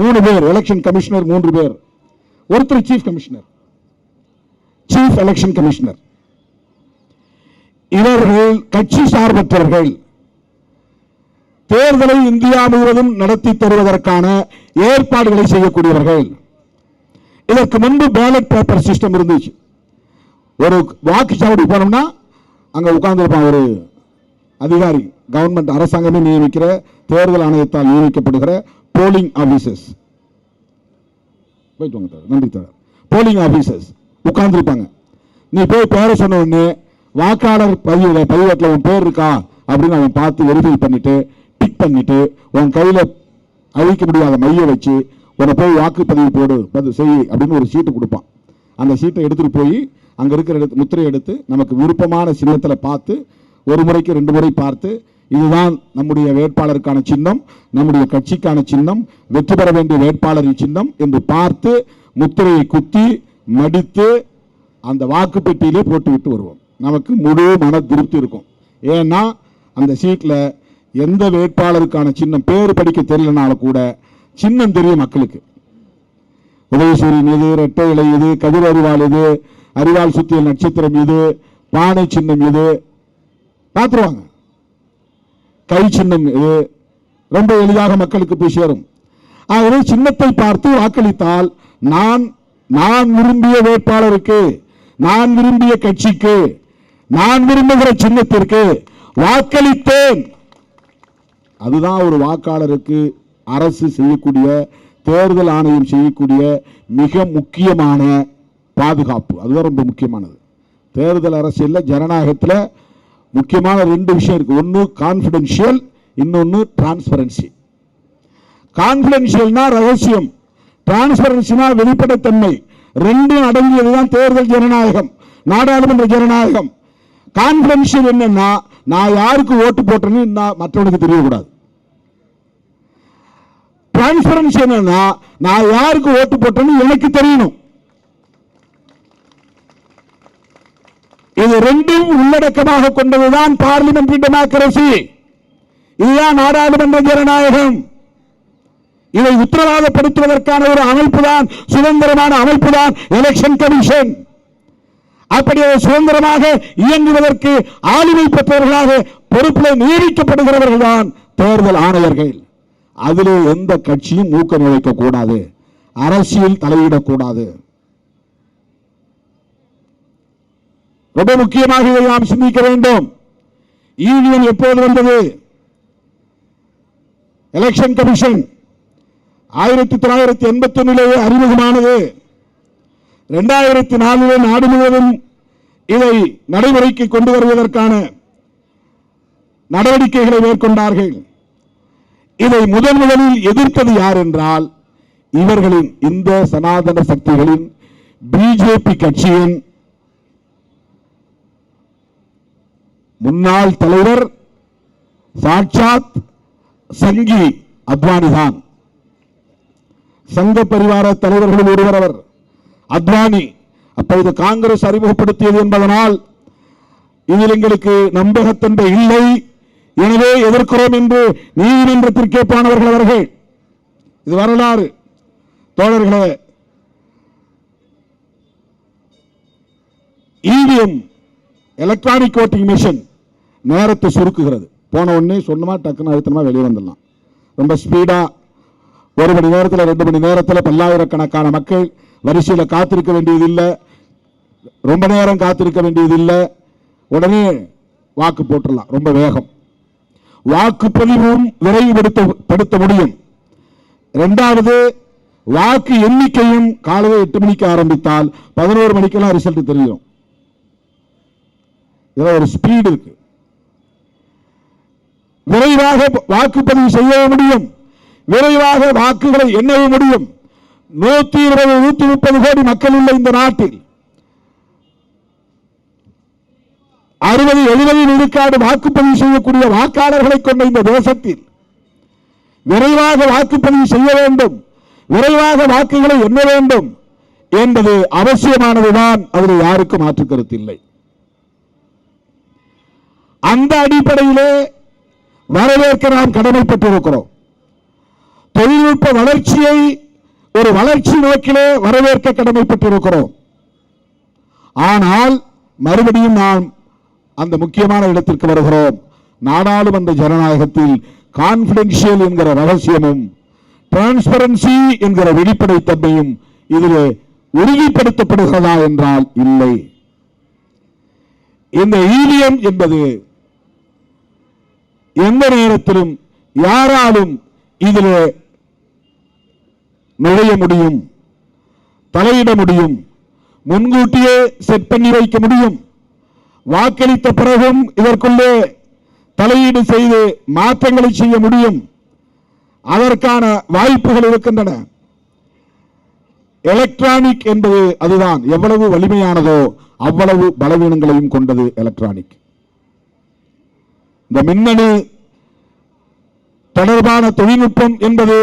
3 பேர் எலெக்ஷன் கமிஷனர், 3 பேர். ஒருத்தர் chief commissioner, chief election commissioner. இவர்கள் கட்சி சார்பற்றவர்கள். தேர்தலை இந்தியா முழுவதும் நடத்தி தருவதற்கான ஏற்பாடுகளை செய்யக்கூடியவர்கள். இதற்கு முன்பு பேலட் பேப்பர் சிஸ்டம் இருந்துச்சு. ஒரு வாக்குச்சாவடி போனோம்னா அங்க உட்கார்ந்துருப்பான் ஒரு அதிகாரி, கவர்மெண்ட் அரசாங்கமே நியமிக்கிற, தேர்தல் ஆணையத்தால் நியமிக்கப்படுகிற போலிங் ஆபீசர்ஸ். போயிட்டு வாங்க நன்றி தோழர். போலிங் ஆபீசர்ஸ் உட்கார்ந்துருப்பாங்க. நீ போய் பேரை சொன்ன உடனே வாக்காளர் பதிவேட்டில் உன் பேர் இருக்கா அப்படின்னு அவன் பார்த்து வெரிஃபை பண்ணிட்டு டிக் பண்ணிட்டு உன் கையில அழிக்க முடியாத மைய வச்சு உன்னை போய் வாக்குப்பதிவு போடு செய் அப்படின்னு ஒரு சீட்டு கொடுப்பான். அந்த சீட்டை எடுத்துட்டு போய் அங்க இருக்கிற முத்திரை எடுத்து நமக்கு விருப்பமான சின்னத்தில் பார்த்து ஒரு முறைக்கு 2 முறை பார்த்து இதுதான் நம்முடைய வேட்பாளருக்கான சின்னம், நம்முடைய கட்சிக்கான சின்னம், வெற்றி பெற வேண்டிய வேட்பாளரின் சின்னம் என்று பார்த்து முத்திரையை குத்தி மடித்து அந்த வாக்குப்பெட்டியிலே போட்டு விட்டு வருவோம். நமக்கு முழு மன திருப்தி இருக்கும். ஏன்னா அந்த சீட்ல எந்த வேட்பாளருக்கான சின்னம் பேர் படிக்க தெரியலனாலும் கூட சின்னம் தெரியும் மக்களுக்கு. உதயசூரியன் இது, இரட்டை இலை இது, கதிர் அறிவால் இது, அறிவால் சுத்தியல் நட்சத்திரம் இது, பானை சின்னம் இது பார்த்துருவாங்க. கை சின்னம் இது ரொம்ப எளிதாக மக்களுக்கு போய் சேரும். ஆகவே சின்னத்தை பார்த்து வாக்களித்தால் நான் விரும்பிய வேட்பாளருக்கு, நான் விரும்பிய கட்சிக்கு, நான் விரும்புகிற சின்னத்திற்கு வாக்களித்தேன். அதுதான் ஒரு வாக்காளருக்கு அரசு செய்யக்கூடிய, தேர்தல் ஆணையம் செய்யக்கூடிய மிக முக்கியமான பாதுகாப்பு. அதுதான் ரொம்ப முக்கியமானது. தேர்தல் அரசியல் ஜனநாயகத்தில் முக்கியமான 2 விஷயம் இருக்கு. ஒன்று கான்பிடென்ஷியல், இன்னொன்று டிரான்ஸ்பரன்சி. கான்பிடென்ஷியல்னா ரகசியம், டிரான்ஸ்பரன்சினா வெளிப்படைத்தன்மை. 2 அடங்கியதுதான் தேர்தல் ஜனநாயகம், நாடாளுமன்ற ஜனநாயகம். கான்பிடென்ஷியல் என்னன்னா, நான் யாருக்கு ஓட்டு போட்டேன்னு மற்றவனுக்கு தெரியக்கூடாது. டிரான்ஸ்பரன்சி என்னன்னா, நான் யாருக்கு ஓட்டு போட்டேன்னு எனக்கு தெரியணும். இது 2ம் உள்ளடக்கமாக கொண்டதுதான் பார்லிமெண்டரி டெமோக்ரசி. இதுதான் நாடாளுமன்ற ஜனநாயகம். இதை உத்தரவாதப்படுத்துவதற்கான ஒரு அமைப்பு தான், சுதந்திரமான அமைப்பு தான் எலெக்ஷன் கமிஷன். அப்படி சுதந்திரமாக இயங்குவதற்கு ஆளுமை பெற்றவர்களாக பொறுப்பில் நியமிக்கப்படுகிறவர்கள் தான் தேர்தல் ஆணையர்கள். அதிலே எந்த கட்சியும் மூக்க நுழைக்க கூடாது, அரசியல் தலையிடக்கூடாது. ரொம்ப முக்கியமாக இதை நாம் சிந்திக்க வேண்டும். ஈவிஎம் எப்போது வந்தது? Election commission 1981 அறிமுகமானது. 2004 நாடு முழுவதும் இதை நடைமுறைக்கு கொண்டு வருவதற்கான நடவடிக்கைகளை மேற்கொண்டார்கள். இதை முதலில் எதிர்ப்பது யார் என்றால், இவர்களின், இந்த சனாதன சக்திகளின், பிஜேபி கட்சியின் முன்னாள் தலைவர் சாட்சாத் சங்கி அத்வானி தான். சங்க பரிவார தலைவர்கள் ஒருவர் அவர் அத்வானி. அப்போது காங்கிரஸ் அறிமுகப்படுத்தியது என்பதனால் இதில் எங்களுக்கு நம்பகத்தன்மை இல்லை, எனவே எதிர்க்கிறோம் என்று நீதிமன்றத்திற்கே போனவர்கள் அவர்கள். இது வரலாறு தோழர்களே. இவிஎம் எலக்ட்ரானிக் ஓட்டிங் மிஷின் நேரத்தை சுருக்குகிறது. போன உடனே சொன்னமா டக்குன்னு அழுத்தமா வெளியே வந்துடலாம். ரொம்ப ஸ்பீடா 1 மணி நேரத்தில் 2 மணி நேரத்தில் பல்லாயிரக்கணக்கான மக்கள் வரிசையில் காத்திருக்க வேண்டியதில்லை, ரொம்ப நேரம் காத்திருக்க வேண்டியதில்லை, உடனே வாக்கு போட்டுடலாம். ரொம்ப வேகம். வாக்குப்பதிவும் விரைவுபடுத்த முடியும். இரண்டாவது, வாக்கு எண்ணிக்கையும் காலையில் 8 மணிக்கு ஆரம்பித்தால் 11 மணிக்கெல்லாம் ரிசல்ட் தெரியும். இதுல ஒரு ஸ்பீடு இருக்கு. விரைவாக வாக்குப்பதிவு செய்ய முடியும், விரைவாக வாக்குகளை எண்ண முடியும். 120 130 கோடி மக்கள் உள்ள இந்த நாட்டில் 60-70 விழுக்காடு வாக்குப்பதிவு செய்யக்கூடிய வாக்காளர்களை கொண்ட இந்த தேசத்தில் விரைவாக வாக்குப்பதிவு செய்ய வேண்டும், விரைவாக வாக்குகளை எண்ண வேண்டும் என்பது அவசியமானதுதான். அதில் யாருக்கும் மாற்று கருத்து இல்லை. அந்த அடிப்படையிலே வரவேற்க நாம் கடமைப்பட்டிருக்கிறோம். தொழில்நுட்ப வளர்ச்சியை ஒரு வளர்ச்சி நோக்கிலே வரவேற்க கடமைப்பட்டிருக்கிறோம். ஆனால் மறுபடியும் நாம் அந்த முக்கியமான இடத்திற்கு வருகிறோம். நாடாளுமன்ற ஜனநாயகத்தில் கான்பிடென்ஷியல் என்கிற ரகசியமும் டிரான்ஸ்பரன்சி என்கிற வெளிப்படைத்தன்மையும் இதிலே உறுதிப்படுத்தப்படுகிறதா என்றால் இல்லை. இந்த இவிஎம் என்பது எந்த நேரத்திலும் யாராலும் இதிலே நுழைய முடியும், தலையிட முடியும், முன்கூட்டியே செட் பண்ணி வைக்க முடியும். வாக்களித்த பிறகும் இதற்குள்ளே தலையீடு செய்து மாற்றங்களை செய்ய முடியும். அதற்கான வாய்ப்புகள் இருக்கின்றன. எலக்ட்ரானிக் என்பது அதுதான். எவ்வளவு வலிமையானதோ அவ்வளவு பலவீனங்களையும் கொண்டது எலக்ட்ரானிக். இந்த மின்னணு தொடர்பான தொழில்நுட்பம் என்பது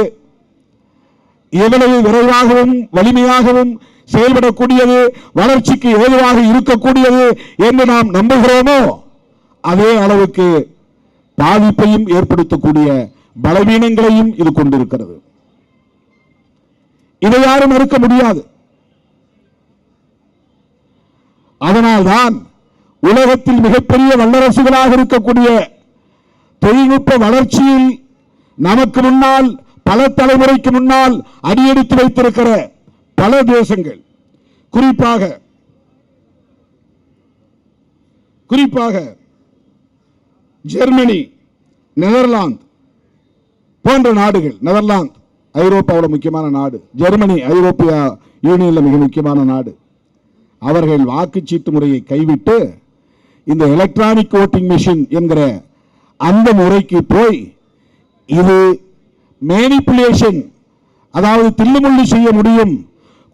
எவ்வளவு விரைவாகவும் வலிமையாகவும் செயல்படக்கூடியது, வளர்ச்சிக்கு ஏதுவாக இருக்கக்கூடியது என்று நாம் நம்புகிறோமோ அதே அளவுக்கு பாதிப்பையும் ஏற்படுத்தக்கூடிய பலவீனங்களையும் இது கொண்டிருக்கிறது. இதை யாரும் மறுக்க முடியாது. அதனால்தான் உலகத்தில் மிகப்பெரிய வல்லரசுகளாக இருக்கக்கூடிய தொழில்நுட்ப வளர்ச்சியில் நமக்கு முன்னால் பல தலைமுறைக்கு முன்னால் அடியெடுத்து வைத்திருக்கிற பல தேசங்கள், குறிப்பாக ஜெர்மனி, நெதர்லாந்து போன்ற நாடுகள். நெதர்லாந்து ஐரோப்பாவில் முக்கியமான நாடு, ஜெர்மனி ஐரோப்பிய யூனியனில் மிக முக்கியமான நாடு. அவர்கள் வாக்குச்சீட்டு முறையை கைவிட்டு இந்த எலக்ட்ரானிக் ஓட்டிங் மிஷின் என்கிற அந்த முறைக்கு போய் இது மேனிபுலேஷன், அதாவது தில்லுமுள்ளு செய்ய முடியும்,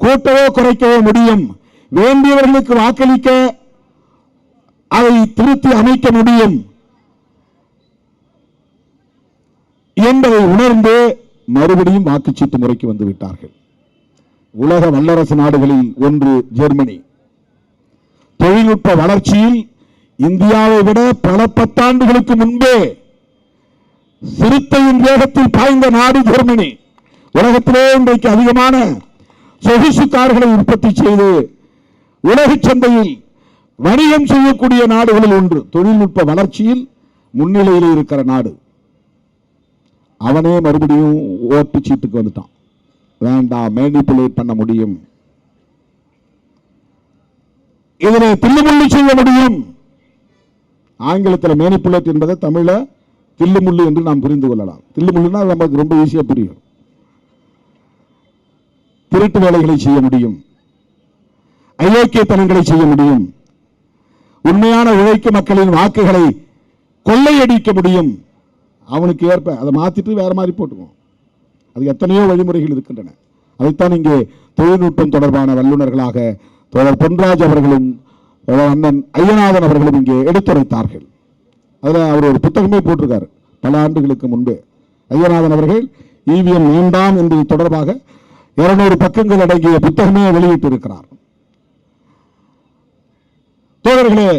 கூட்டவோ குறைக்கவோ முடியும், வேண்டியவர்களுக்கு வாக்களிக்க அதை திருத்தி அமைக்க முடியும் என்பதை உணர்ந்து மறுபடியும் வாக்குச்சீட்டு முறைக்கு வந்து விட்டார்கள். உலக வல்லரசு நாடுகளில் ஒன்று ஜெர்மனி. தொழில்நுட்ப வளர்ச்சியில் இந்தியாவை விட பல 10 ஆண்டுகளுக்கு முன்பே சிறுத்தையின் வேகத்தில் பாய்ந்த நாடு ஜெர்மனி. உலகத்திலே இன்றைக்கு அதிகமான சொகுசு கார்களை உற்பத்தி செய்து உலக சந்தையில் வணிகம் செய்யக்கூடிய நாடுகளில் ஒன்று. தொழில்நுட்ப வளர்ச்சியில் முன்னிலையில் இருக்கிற நாடு. அவனே மறுபடியும் ஓட்டு சீட்டுக்கு வந்துட்டான். வேண்டாம், மேனிபுலேட் பண்ண முடியும், இதனை தில்லுமுள்ளு செய்ய முடியும். ஆங்கிலத்தில் மேனிபுலேட் என்பதை தமிழ தில்லுமுள்ளு என்று நாம் புரிந்து கொள்ளலாம். தில்லுமுள்ளுனா நமக்கு ரொம்ப ஈஸியா புரியும். திருட்டு வேலைகளை செய்ய முடியும், அயோக்கியத்தனங்களை செய்ய முடியும், உண்மையான உழைக்கும் மக்களின் வாக்குகளை கொள்ளையடிக்க முடியும். அவனுக்கு ஏற்ப அதை மாத்திட்டு வேற மாதிரி போட்டுக்குவோம். அது எத்தனையோ வழிமுறைகள் இருக்கின்றன. அதைத்தான் இங்கே தொழில்நுட்பம் தொடர்பான வல்லுநர்களாக தோழர் பொன்ராஜ் அவர்களும் அண்ணன் ஐயநாதன் அவர்களும் இங்கே எடுத்துரைத்தார்கள். அதில் அவர் ஒரு புத்தகமே போட்டிருக்காரு பல ஆண்டுகளுக்கு முன்பே. ஐயநாதன் அவர்கள் இவிஎம் வேண்டாம் என்பது தொடர்பாக 200 பக்கங்கள் அடங்கிய புத்தகமே வெளியிட்டிருக்கிறார். தோழர்களே,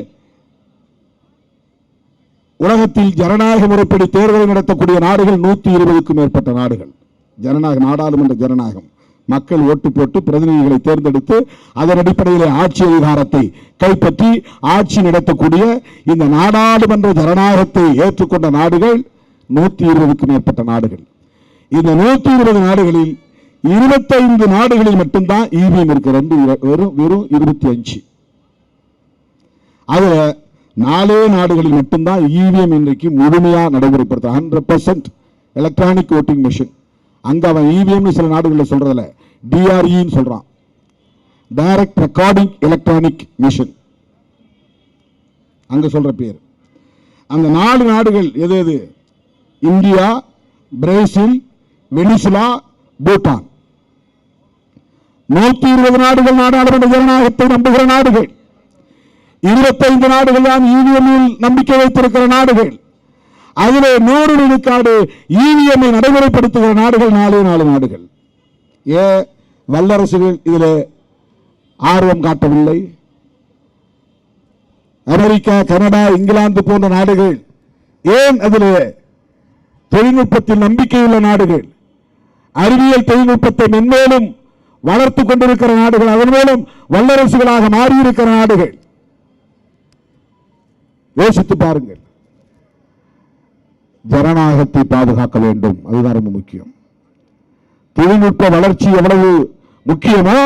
உலகத்தில் ஜனநாயக முறைப்படி தேர்தலை நடத்தக்கூடிய நாடுகள் 120க்கும் மேற்பட்ட நாடுகள். ஜனநாயக, நாடாளுமன்ற ஜனநாயகம், மக்கள் ஓட்டு போட்டு பிரதிநிதிகளை தேர்ந்தெடுத்து அதன் அடிப்படையில் ஆட்சி அதிகாரத்தை கைப்பற்றி ஆட்சி நடத்தக்கூடிய இந்த நாடாளுமன்ற ஜனநாயகத்தை ஏற்றுக்கொண்ட நாடுகள் 120க்கும் மேற்பட்ட நாடுகள். இந்த 120 நாடுகளில் 25 நாடுகளில் மட்டும்தான் இவிஎம் இருக்கு. வெறும் 25. அதுல 4 நாடுகளில் மட்டும்தான் இவிஎம் இன்றைக்கு முழுமையா நடைமுறைப்படுத்த 100% எலக்ட்ரானிக் ஓட்டிங் மெஷின். அங்க அவன் இவிஎம் சில நாடுகளில் சொல்றதுல டிஆர்இன்னு சொல்றான், டைரக்ட் ரெக்கார்டிங் எலக்ட்ரானிக் மெஷின் அங்க சொல்ற பேர். அந்த 4 நாடுகள் எது எது? India, Brazil, Venezuela, Bhutan. 120 நாடுகள் நாடாளுமன்ற ஜனநாயகத்தை நம்புகிற நாடுகள். 25 நாடுகள் தான் இவிஎம்மில் நம்பிக்கை வைத்திருக்கிற நாடுகள். அதிலே 100 விழுக்காடு இவிஎம்ஐ நடைமுறைப்படுத்துகிற நாடுகள் 4 நாடுகள். வல்லரசுகள் இதில் ஆர்வம் காட்டவில்லை. அமெரிக்கா, கனடா, இங்கிலாந்து போன்ற நாடுகள் ஏன் அதில் தொழில்நுட்பத்தில் நம்பிக்கையுள்ள நாடுகள், அறிவியல் தொழில்நுட்பத்தை மென்மேலும் வளர்த்துக் கொண்டிருக்கிற நாடுகள், அதன் மூலம் வல்லரசுகளாக மாறியிருக்கிற நாடுகள். யோசித்து பாருங்கள். ஜனநாயகத்தை பாதுகாக்க வேண்டும், அதுதான் ரொம்ப முக்கியம். தொழில்நுட்ப வளர்ச்சி எவ்வளவு முக்கியமோ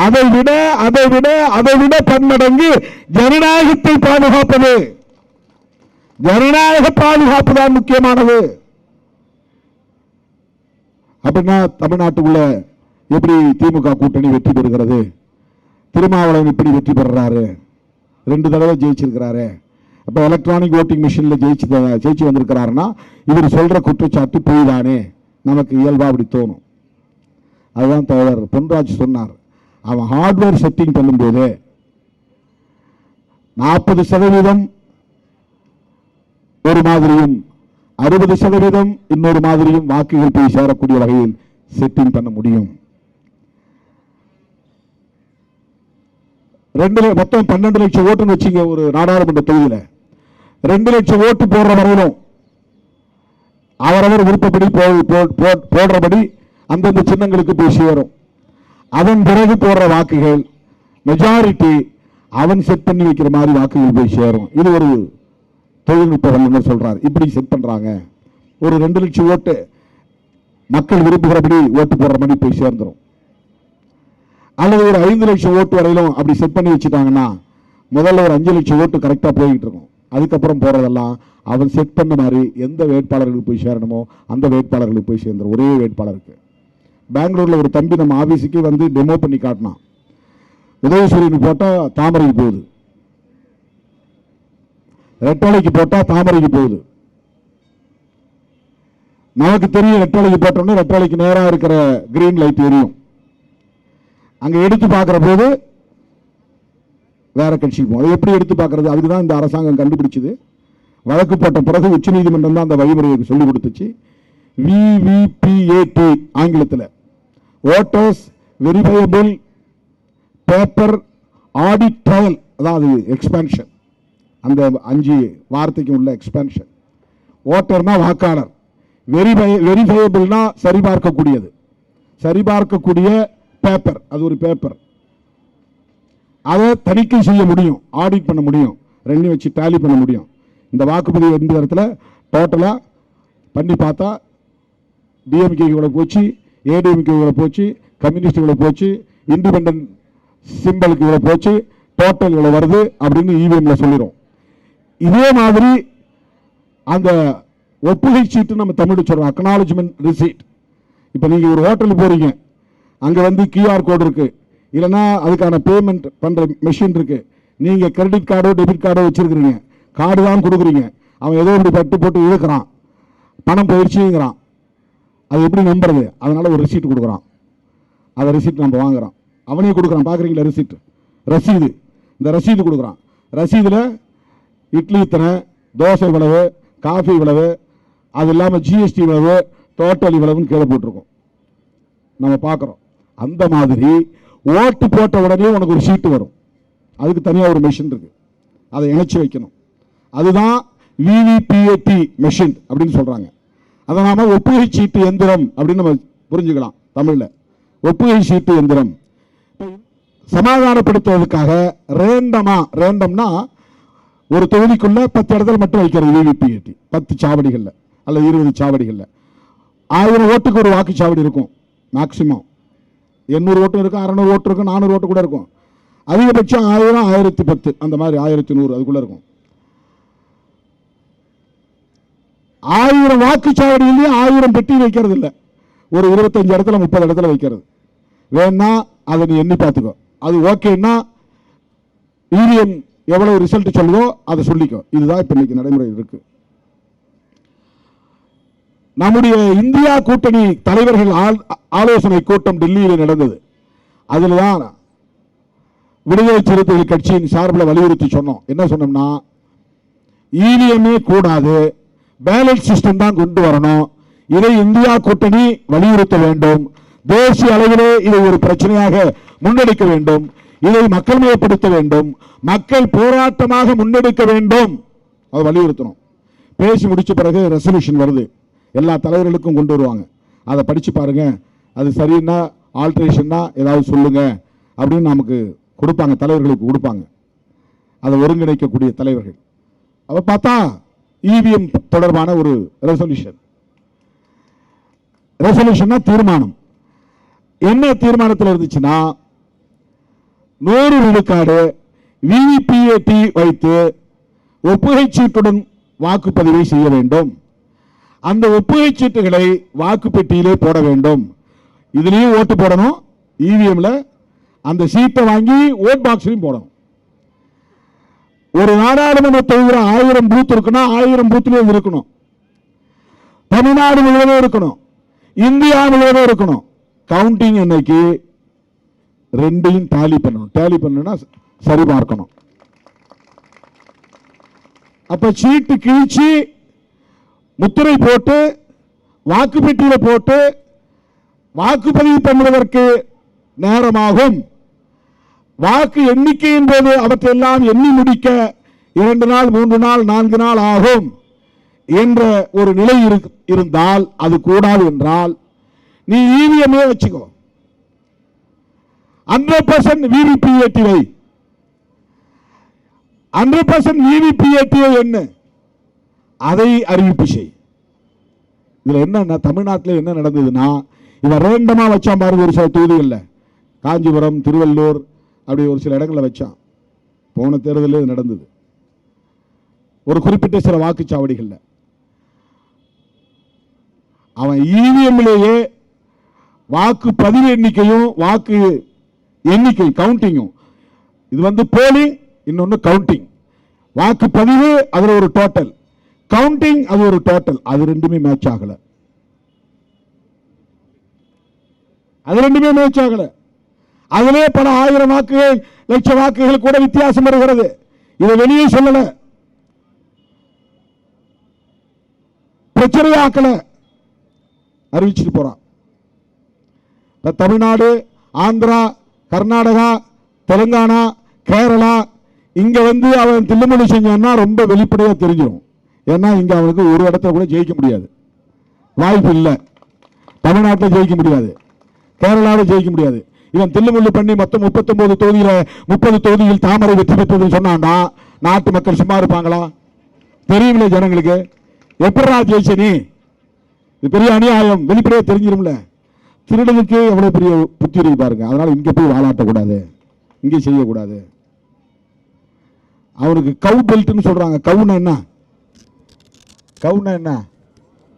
அதை விட பன்மடங்கு ஜனநாயகத்தை பாதுகாப்பது, ஜனநாயக பாதுகாப்பு தான் முக்கியமானது. அப்படின்னா தமிழ்நாட்டுக்குள்ள எப்படி திமுக கூட்டணி வெற்றி பெறுகிறது? திருமாவளவன் இப்படி வெற்றி பெறுறாரு, 2 தடவை ஜெயிச்சிருக்கிறாரு. அப்ப எலக்ட்ரானிக் ஓட்டிங் மிஷின்ல ஜெயிச்சு வந்திருக்கிறாருன்னா இவர் சொல்ற குற்றச்சாட்டு பொய் தானே, நமக்கு இயல்பா அப்படி தோணும். அதுதான் தோழர் பொன்ராஜ் சொன்னார். அவன் ஹார்ட்வேர் செட்டிங் பண்ணும்போது 40% ஒரு மாதிரியும் 60% இன்னொரு மாதிரியும் வாக்குகள் போய் சேரக்கூடிய வகையில் செட்டிங் பண்ண முடியும். மொத்தம் 12 லட்சம் ஓட்டுன்னு வச்சுங்க ஒரு நாடாளுமன்ற தொகுதியில். 2 லட்சம் ஓட்டு போடுற வரையிலும் அவரவர் விருப்பப்படி போடுறபடி அந்தந்த சின்னங்களுக்கு போய் சேரும். அதன் பிறகு போடுற வாக்குகள் மெஜாரிட்டி அவன் செட் பண்ணி வைக்கிற மாதிரி வாக்குகள் போய் சேரும். இது ஒரு தொழில்நுட்ப வல்லுநர் சொல்றாரு. இப்படி செட் பண்றாங்க. ஒரு 2 லட்சம் ஓட்டு மக்கள் விரும்புகிறபடி ஓட்டு போடுற மாதிரி போய் சேர்ந்துடும். அல்லது ஒரு 5 லட்சம் ஓட்டு வரையிலும் அப்படி செட் பண்ணி வச்சுட்டாங்கன்னா முதல்ல ஒரு 5 லட்சம் ஓட்டு கரெக்டாக போய்கிட்டு இருக்கும். அதுக்கப்புறம் போறதெல்லாம் அவன் செட் பண்ண மாதிரி எந்த வேட்பாளர்களுக்கு போய் சேரணுமோ அந்த வேட்பாளர்களுக்கு போய் சேர்ந்துடும். ஒரே வேட்பாளருக்கு. பெங்களூர்ல ஒரு தம்பி நம்ம ஆபீஸுக்கு வந்து டெமோ பண்ணி காட்டினான். உதயசூரியனுக்கு போட்டா தாமரைக்கு போகுது, ரெட்டலைக்கு போட்டா தாமரைக்கு போகுது. நமக்கு தெரியும் ரெட்டலைக்கு போட்டோம்னா ரெட்டலைக்கு நேராக இருக்கிற கிரீன் லைட் எரியும். அங்க எடுத்து பார்க்கிற போது வேற கட்சிக்கு போகும். அதை எப்படி எடுத்து பார்க்கறது? அதுக்கு தான் இந்த அரசாங்கம் கண்டுபிடிச்சது. வழக்கு போட்ட பிறகு உச்சநீதிமன்றம் தான் அந்த வழிமுறையை சொல்லிக் கொடுத்துச்சு. VVPAT ஆங்கிலத்தில் voters verifiable paper audit trail, அதாவது எக்ஸ்பான்ஷன். அந்த 5 வார்த்தைக்கு உள்ள எக்ஸ்பான்ஷன். ஓட்டர்னா வாக்காளர், வெரிஃபையபிள்னா சரிபார்க்கக்கூடியது, சரிபார்க்கக்கூடிய பேப்பர், அது ஒரு பேப்பர். அதை தணிக்கை செய்ய முடியும், ஆடிட் பண்ண முடியும், 2 வச்சு டேலி பண்ண முடியும். இந்த வாக்குப்பதிவு எந்திரத்தில் டோட்டலாக பண்ணி பார்த்தா டிஎம்கே இவ்வளோ போச்சு, ஏடிஎம்கே இவ்வளோ போச்சு, கம்யூனிஸ்ட் இவ்வளோ போச்சு, இண்டிபெண்டன்ட் சிம்பிளுக்கு இவ்வளோ போச்சு, டோட்டல் இவ்வளோ வருது அப்படின்னு இவிஎம்ல சொல்லிடும். இதே மாதிரி அந்த ஒப்புகை சீட்டு நம்ம தமிழ் சொல்றோம், அக்னாலஜ்மெண்ட் ரிசீட். இப்போ நீங்கள் ஒரு ஹோட்டலுக்கு போறீங்க, அங்கே வந்து கியூஆர் கோடு இருக்கு, இல்லைன்னா அதுக்கான பேமெண்ட் பண்ணுற மெஷின் இருக்கு. நீங்கள் கிரெடிட் கார்டோ டெபிட் கார்டோ வச்சிருக்கிறீங்க, கார்டு தான் கொடுக்குறீங்க. அவன் ஏதோ இப்படி பட்டு போட்டு இழுக்கிறான், பணம் போயிடுச்சுங்கிறான். அது எப்படி நம்புறது? அதனால ஒரு ரிசீட் கொடுக்குறான். அதை ரிசீட் நம்ம வாங்குறோம், அவனே கொடுக்குறான். பார்க்குறீங்களா ரிசீட், ரசீது. இந்த ரசீது கொடுக்குறான். ரசீதில் இட்லி இத்தனை, தோசை இவ்வளவு, காஃபி இவ்வளவு, அது இல்லாமல் ஜிஎஸ்டி இவ்வளவு, டோட்டல் இவ்வளவுன்னு கீழே போட்டிருக்கோம், நம்ம பார்க்குறோம். அந்த மாதிரி ஓட்டு போட்ட உடனே உனக்கு ஒரு சீட்டு வரும். அதுக்கு தனியாக ஒரு மெஷின் இருக்கு, அதை இணைச்சி வைக்கணும். அதுதான் விவிபிஏடி மெஷின் அப்படின்னு சொல்றாங்க. அதை நாம ஒப்புகை சீட்டு எந்திரம் அப்படின்னு நம்ம புரிஞ்சுக்கலாம். தமிழ்ல ஒப்புகை சீட்டு எந்திரம். சமாதானப்படுத்துவதற்காக ரேண்டம்னா ஒரு தொகுதிக்குள்ள 10 இடத்துல மட்டும் வைக்கிறது. விவிபிஏடி 10 சாவடிகள்ல அல்ல 20 சாவடிகள்ல 1000 ஓட்டுக்கு ஒரு வாக்குச்சாவடி இருக்கும். மேக்சிமம் 800 ஓட்டு இருக்கும், 600 ஓட்டு இருக்கும், 400 ஓட்டு கூட இருக்கும். அதிகபட்சம் 1000, 1010 அந்த மாதிரி 1100 அதுக்குள்ள இருக்கும். 1000 வாக்குச்சாவடியிலேயே 1000 பெட்டி வைக்கிறது இல்லை. ஒரு 25 இடத்துல 30 இடத்துல வைக்கிறது. வேணா அதை நீ எண்ணி பார்த்துக்கோ. அது ஓகேன்னா இவிஎம் எவ்வளவு ரிசல்ட் சொல்லுதோ அதை சொல்லிக்கோ. இதுதான் இப்ப இன்னைக்கு நடைமுறை இருக்கு. நம்முடைய இந்தியா கூட்டணி தலைவர்கள் ஆலோசனை கூட்டம் டெல்லியில் நடந்தது. அதுலதான் விடுதலை சிறுத்தைகள் கட்சியின் சார்பில் வலியுறுத்தி சொன்னோம். என்ன சொன்னோம்னா, இவிஎம்ஏ கூடாது, பேலட் சிஸ்டம் தான் கொண்டு வரணும். இதை இந்தியா கூட்டணி வலியுறுத்த வேண்டும். தேசிய அளவிலே இதை ஒரு பிரச்சனையாக முன்னெடுக்க வேண்டும். இதை மக்கள் மயப்படுத்த வேண்டும். மக்கள் போராட்டமாக முன்னெடுக்க வேண்டும். அதை வலியுறுத்தணும். பேசி முடிச்ச பிறகு ரெசல்யூஷன் வருது. எல்லா தலைவர்களுக்கும் கொண்டு வருவாங்க. அதை படிச்சு பாருங்க. அது சரின்னா ஆல்ட்ரேஷன்னா ஏதாவது சொல்லுங்க அப்படின்னு நமக்கு கொடுப்பாங்க, தலைவர்களுக்கு கொடுப்பாங்க. அதை ஒருங்கிணைக்கக்கூடிய தலைவர்கள். அப்ப பார்த்தா இவிஎம் தொடர்பான ஒரு ரெசல்யூஷன் தீர்மானம். என்ன தீர்மானத்தில் இருந்துச்சுன்னா, 100 விழுக்காடு விவிபிஏடி வைத்து ஒப்புகை சீட்டுடன் வாக்குப்பதிவை செய்ய வேண்டும். அந்த ஒப்புகை சீட்டுகளை வாக்குப்பெட்டியிலே போட வேண்டும். இதுலயும் ஓட்டு போடணும். இவிஎம்ல அந்த சீட்டை வாங்கி ஓட் பாக்ஸ்லயும் போடணும். ஒரு நாடாளுமன்ற தொகுதியில் 1000 பூத் இருக்குன்னா 1000 பூத்லயும் இருக்கணும். தமிழ்நாடு முழுவதும் இருக்கணும், இந்தியா முழுவதும் இருக்கணும். கவுண்டிங் அன்னைக்கு ரெண்டையும் டாலி பண்ணணும். டாலி பண்ணா சரி பார்க்கணும். அப்ப சீட்டு கிழிச்சு முத்திரை போட்டு வாக்குப்பெட்டியில போட்டு வாக்குப்பதிவு பண்ணுவதற்கு நேரமாகும். வாக்கு எண்ணிக்கையின் போது அவற்றையெல்லாம் எண்ணி முடிக்க 2 நாள் 3 நாள் 4 நாள் ஆகும் என்ற ஒரு நிலை இருந்தால் அது கூடாது என்றால் நீ இவிஎம்ஏ வச்சுக்கோ. 100% விவிபிஏடி வை. 100% விவிபிஏடி என்ன அதை அறிவிப்பு செய். இதுல என்ன தமிழ்நாட்டில் என்ன நடந்ததுன்னா, இவன் ரேண்டமா வச்சான் பாருங்க. ஒரு சில தொகுதிகளில் காஞ்சிபுரம், திருவள்ளூர் அப்படி ஒரு சில இடங்களில் வச்சான். போன தேர்தலில் நடந்தது. ஒரு குறிப்பிட்ட சில வாக்குச்சாவடிகளில் அவன் இவிஎம்லேயே வாக்கு பதிவு எண்ணிக்கையும் வாக்கு எண்ணிக்கை கவுண்டிங்கும், இது போலிங், இன்னொன்று கவுண்டிங். வாக்கு பதிவு அதுல ஒரு டோட்டல், கவுண்டிங் அது ஒரு டோட்டல். அது ரெண்டுமே மேட்ச் ஆகல. அதிலே பல 1000 வாக்குகள், லட்சம் வாக்குகள் கூட வித்தியாசம் வருகிறது. இதை வெளியே சொல்லல, பிரச்சனையாக்கல, அறிவிச்சுட்டு போறான். தமிழ்நாடு, ஆந்திரா, கர்நாடகா, தெலுங்கானா, கேரளா இங்க அவன் தில்லுமொழி செஞ்சான்னா ரொம்ப வெளிப்படையா தெரிஞ்சிடும். ஏன்னா இங்க அவனுக்கு ஒரு இடத்துல கூட ஜெயிக்க முடியாது, வாய்ப்பு இல்லை. தமிழ்நாட்டில் ஜெயிக்க முடியாது, கேரளாவில் ஜெயிக்க முடியாது. இவன் தில்லுமுள்ளு பண்ணி மொத்தம் 39 தொகுதியில 30 தொகுதியில் தாமரை வெற்றி பெற்றது சொன்னான்னா நாட்டு மக்கள் சும்மா இருப்பாங்களா? தெரியல ஜனங்களுக்கு. எப்படா ஜெயிச்ச நீ? இது பெரிய அநியாயம், வெளிப்படையா தெரிஞ்சிரும்ல. திருடனுக்கு எவ்வளவு பெரிய புத்தி இருக்கு பாருங்க. அதனால இங்க போய் வாலாட்டக்கூடாது, இங்கே செய்யக்கூடாது. அவனுக்கு கவு பெல்ட்னு சொல்றாங்க. கவுனா என்ன?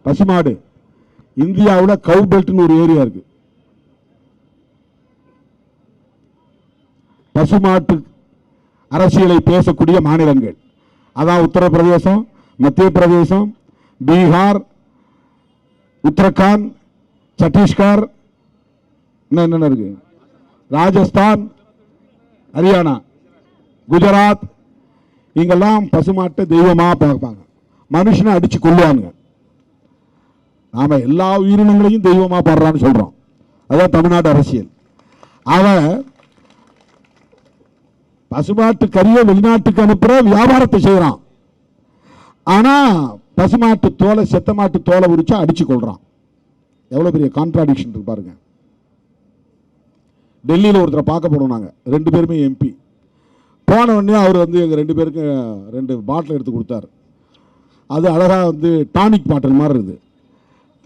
பசுமாடு. இந்தியாவில் கவு பெல்ட்னு ஒரு ஏரியா இருக்கு. பசுமாட்டு அரசியலை பேசக்கூடிய மாநிலங்கள் அதான் உத்தரப்பிரதேசம், மத்திய பிரதேசம், பீகார், உத்தரகாண்ட், சத்தீஸ்கர், என்ன இருக்கு, ராஜஸ்தான், ஹரியானா, குஜராத். இங்கெல்லாம் பசுமாட்டை தெய்வமா பார்ப்பாங்க. மனுஷனை அடிச்சு கொள்ளுவாங்க. நாம எல்லா உயிரினங்களையும் தெய்வமா பாடுறான்னு சொல்றோம். அதான் தமிழ்நாடு அரசியல். அவன் பசுமாட்டு கறியை வெளிநாட்டுக்கு அனுப்புற வியாபாரத்தை செய்யறான். ஆனா பசுமாட்டு தோலை செத்த மாட்டு தோலை உரிச்சா அடிச்சு கொள்றான். எவ்வளவு பெரிய கான்ட்ராடிக்ஷன் இருக்கு பாருங்க. டெல்லியில் ஒருத்தரை பார்க்க போனோம் நாங்கள், 2 பேருமே எம்பி. போன உடனே அவர் வந்து எங்கள் 2 பேருக்கு 2 பாட்டில் எடுத்து கொடுத்தார். அது அழகாக வந்து டானிக் பாட்டில் மாதிரி இருக்குது.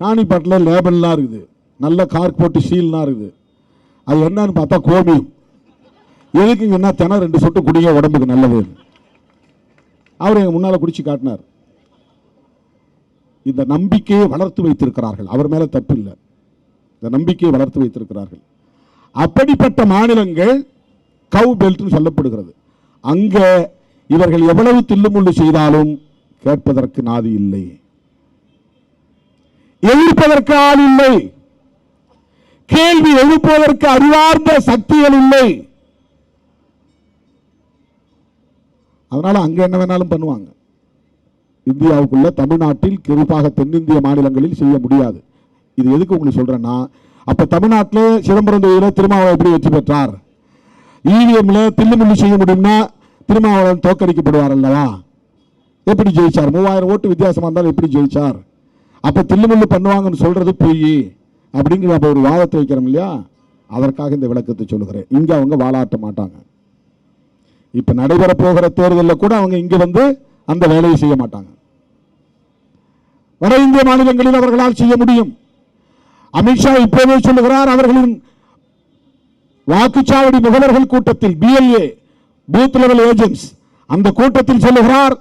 டானிக் பாட்டில் லேபல்லாம் இருக்குது, நல்ல கார்க் போட்டு சீல்லாம் இருக்குது. அது என்னன்னு பார்த்தா கோமியம். எதுக்குங்கன்னா தினம் 2 சொட்டு குடிங்க, உடம்புக்கு நல்லது. அவர் எங்கள் முன்னால் குடிச்சு காட்டினார். இந்த நம்பிக்கையை வளர்த்து வைத்திருக்கிறார்கள். அவர் மேல தப்பு இல்லை, இந்த நம்பிக்கையை வளர்த்து வைத்திருக்கிறார்கள். அப்படிப்பட்ட மாநிலங்கள் கவ் பெல்ட் சொல்லப்படுகிறது. அங்க இவர்கள் எவ்வளவு தில்லுமுள்ளு செய்தாலும் கேட்பதற்கு நாதி இல்லை, எதிர்ப்பதற்கு ஆள் இல்லை, கேள்வி எழுப்புவதற்கு அறிவார்ந்த சக்திகள் இல்லை. அதனால அங்க என்ன வேணாலும் பண்ணுவாங்க. இந்தியாவுக்குள்ள தமிழ்நாட்டில் குறிப்பாக தென்னிந்திய மாநிலங்களில் செய்ய முடியாது. இது எதுக்கு உங்களுக்கு சொல்றேன்னா, அப்ப தமிழ்நாட்டில் சிதம்பரம் தொகுதியில் திருமாவளவன் எப்படி வெற்றி பெற்றார்? இவிஎம்ல தில்லுமுள்ளு செய்ய முடியும்னா திருமாவளவன் தோற்கடிக்கப்படுவார் அல்லவா? எப்படி ஜெயிச்சார்? 3000 ஓட்டு வித்தியாசமா இருந்தாலும் எப்படி ஜெயிச்சார்? அப்ப தில்லுமுள்ளு பண்ணுவாங்கன்னு சொல்றது பொய் அப்படிங்கிற அப்ப ஒரு வாதத்தை வைக்கிறோம் இல்லையா? அதற்காக இந்த விளக்கத்தை சொல்லுகிறேன். இங்க அவங்க வாலாட்ட மாட்டாங்க. இப்ப நடைபெற போகிற தேர்தலில் கூட அவங்க இங்க வந்து அந்த வேலையை செய்ய மாட்டாங்க. வட இந்திய மாநிலங்களில் அவர்களால் செய்ய முடியும். அமித்ஷா இப்போதே சொல்லுகிறார், அவர்களின் வாக்குச்சாவடி முகவர்கள் கூட்டத்தில், BLA பூத் லெவல் ஏஜென்ட்ஸ், அந்த கூட்டத்தில் சொல்லுகிறார்,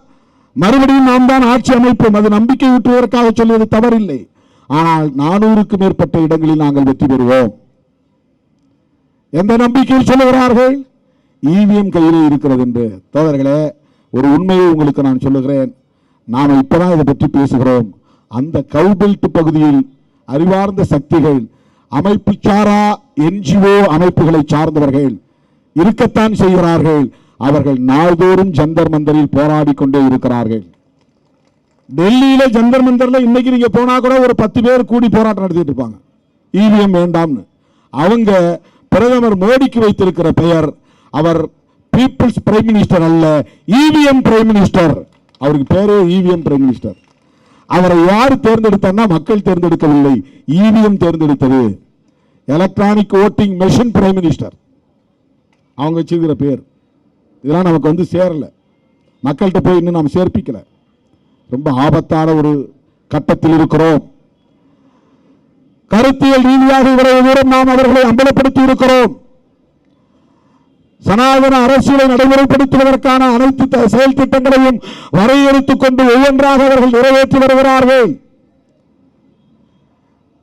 மறுபடியும் நாம் தான் ஆட்சி அமைப்போம். அது நம்பிக்கை ஊட்டுவதற்காக சொல்வது தவறில்லை. ஆனால் 400க்கும் மேற்பட்ட இடங்களில் நாங்கள் வெற்றி பெறுவோம். எந்த நம்பிக்கையில் சொல்லுகிறார்கள்? இவிஎம் கையிலே இருக்கிறது என்று. தோழர்களே, ஒரு உண்மையை உங்களுக்கு நான் சொல்லுகிறேன். நாம் இப்பதான் இதை பற்றி பேசுகிறோம். அந்த கவ் பெல்ட் பகுதியில் அறிவார்ந்த சக்திகள், அமைப்பு சாரா NGO அமைப்புகளை சார்ந்தவர்கள் இருக்கத்தான் செய்கிறார்கள். அவர்கள் நாள்தோறும் ஜந்தர் மந்தரில் போராடி கொண்டே இருக்கிறார்கள். டெல்லியில ஜந்தர் மந்தர்ல இன்னைக்கு நீங்க போனா கூட ஒரு 10 பேர் கூடி போராட்டம் நடத்திட்டு இருப்பாங்க, இவிஎம் வேண்டாம்னு. அவங்க பிரதமர் மோடிக்கு வைத்திருக்கிற பெயர், அவர் பீப்புள்ஸ் பிரைம் மினிஸ்டர் அல்ல, இவிஎம் பிரைம் மினிஸ்டர். அவருக்கு பேரு இவிஎம் பிரைம் மினிஸ்டர். அவரை யார் தேர்ந்தெடுத்தார்னா மக்கள் தேர்ந்தெடுக்கவில்லை, இவிஎம் தேர்ந்தெடுத்தது. Electronic voting machine prime minister அவங்க வச்சிருக்கிற பேர். இதெல்லாம் நமக்கு வந்து சேரல, மக்கள்கிட்ட போய் இன்னும் நாம் சேர்ப்பிக்கல. ரொம்ப ஆபத்தான ஒரு கட்டத்தில் இருக்கிறோம். கருத்தியல் ரீதியாக இவ்வளவு தூரம் நாம் அவர்களை அம்பலப்படுத்தி இருக்கிறோம். சனாதன அரசியலை நடைமுறைப்படுத்துவதற்கான அனைத்து செயல் திட்டங்களையும் வரையறுத்துக் கொண்டு ஒவ்வொன்றாக அவர்கள் நிறைவேற்றி வருகிறார்கள்.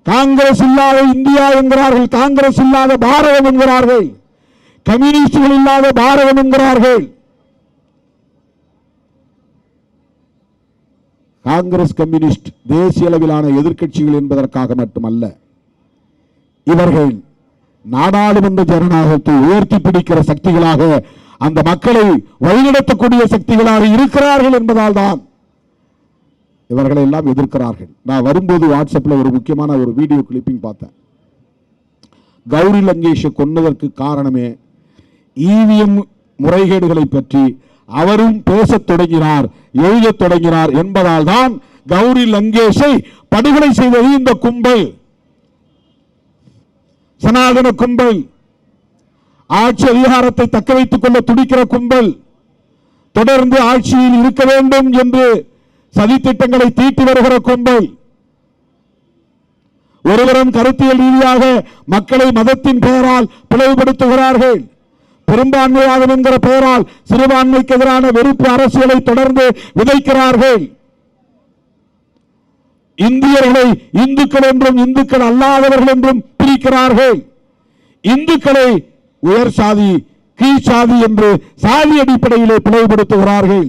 காங்கிரஸ் இல்லாத இந்தியா என்கிறார்கள், காங்கிரஸ் இல்லாத பாரதம் என்கிறார்கள், கம்யூனிஸ்டுகள் இல்லாத பாரதம் என்கிறார்கள். காங்கிரஸ் கம்யூனிஸ்ட் தேசிய அளவிலான எதிர்க்கட்சிகள் என்பதற்காக மட்டுமல்ல, இவர்கள் நாடாளுமன்ற ஜனநாயகத்தை உயர்த்தி பிடிக்கிற சக்திகளாக, அந்த மக்களை வழிநடத்தக்கூடிய சக்திகளாக இருக்கிறார்கள் என்பதால் தான் இவர்களை எல்லாம் எதிர்க்கிறார்கள். நான் வரும்போது வாட்ஸ்அப்பில் ஒரு முக்கியமான ஒரு வீடியோ கிளிப்பிங் பார்த்தேன். கௌரி லங்கேஷை கொன்னதற்கு காரணமே இவிஎம் முறைகேடுகளை பற்றி அவரும் பேசத் தொடங்கினார், எழுதத் தொடங்கினார் என்பதால் தான் கௌரி லங்கேஷை படுகொலை செய்தது இந்த கும்பல், சனாதன கும்பல், ஆட்சி அதிகாரத்தை தக்க வைத்துக் கொள்ள துடிக்கிற கும்பல், தொடர்ந்து ஆட்சியில் இருக்க வேண்டும் என்று சதித்திட்டங்களை தீட்டி வருகிற கும்பல். ஒருவரும் கருத்தியல் ரீதியாக மக்களை மதத்தின் பெயரால் பிளவுபடுத்துகிறார்கள். பெரும்பான்மையாகும் என்கிற பெயரால் சிறுபான்மைக்கு எதிரான வெறுப்பு அரசியலை தொடர்ந்து விதைக்கிறார்கள். இந்தியர்களை இந்துக்கள் என்றும் இந்துக்கள் அல்லாதவர்கள் என்றும் பிரிக்கிறார்கள். இந்துக்களை உயர் சாதி கீழ் சாதி என்று சாதி அடிப்படையிலே பிளவுபடுத்துகிறார்கள்.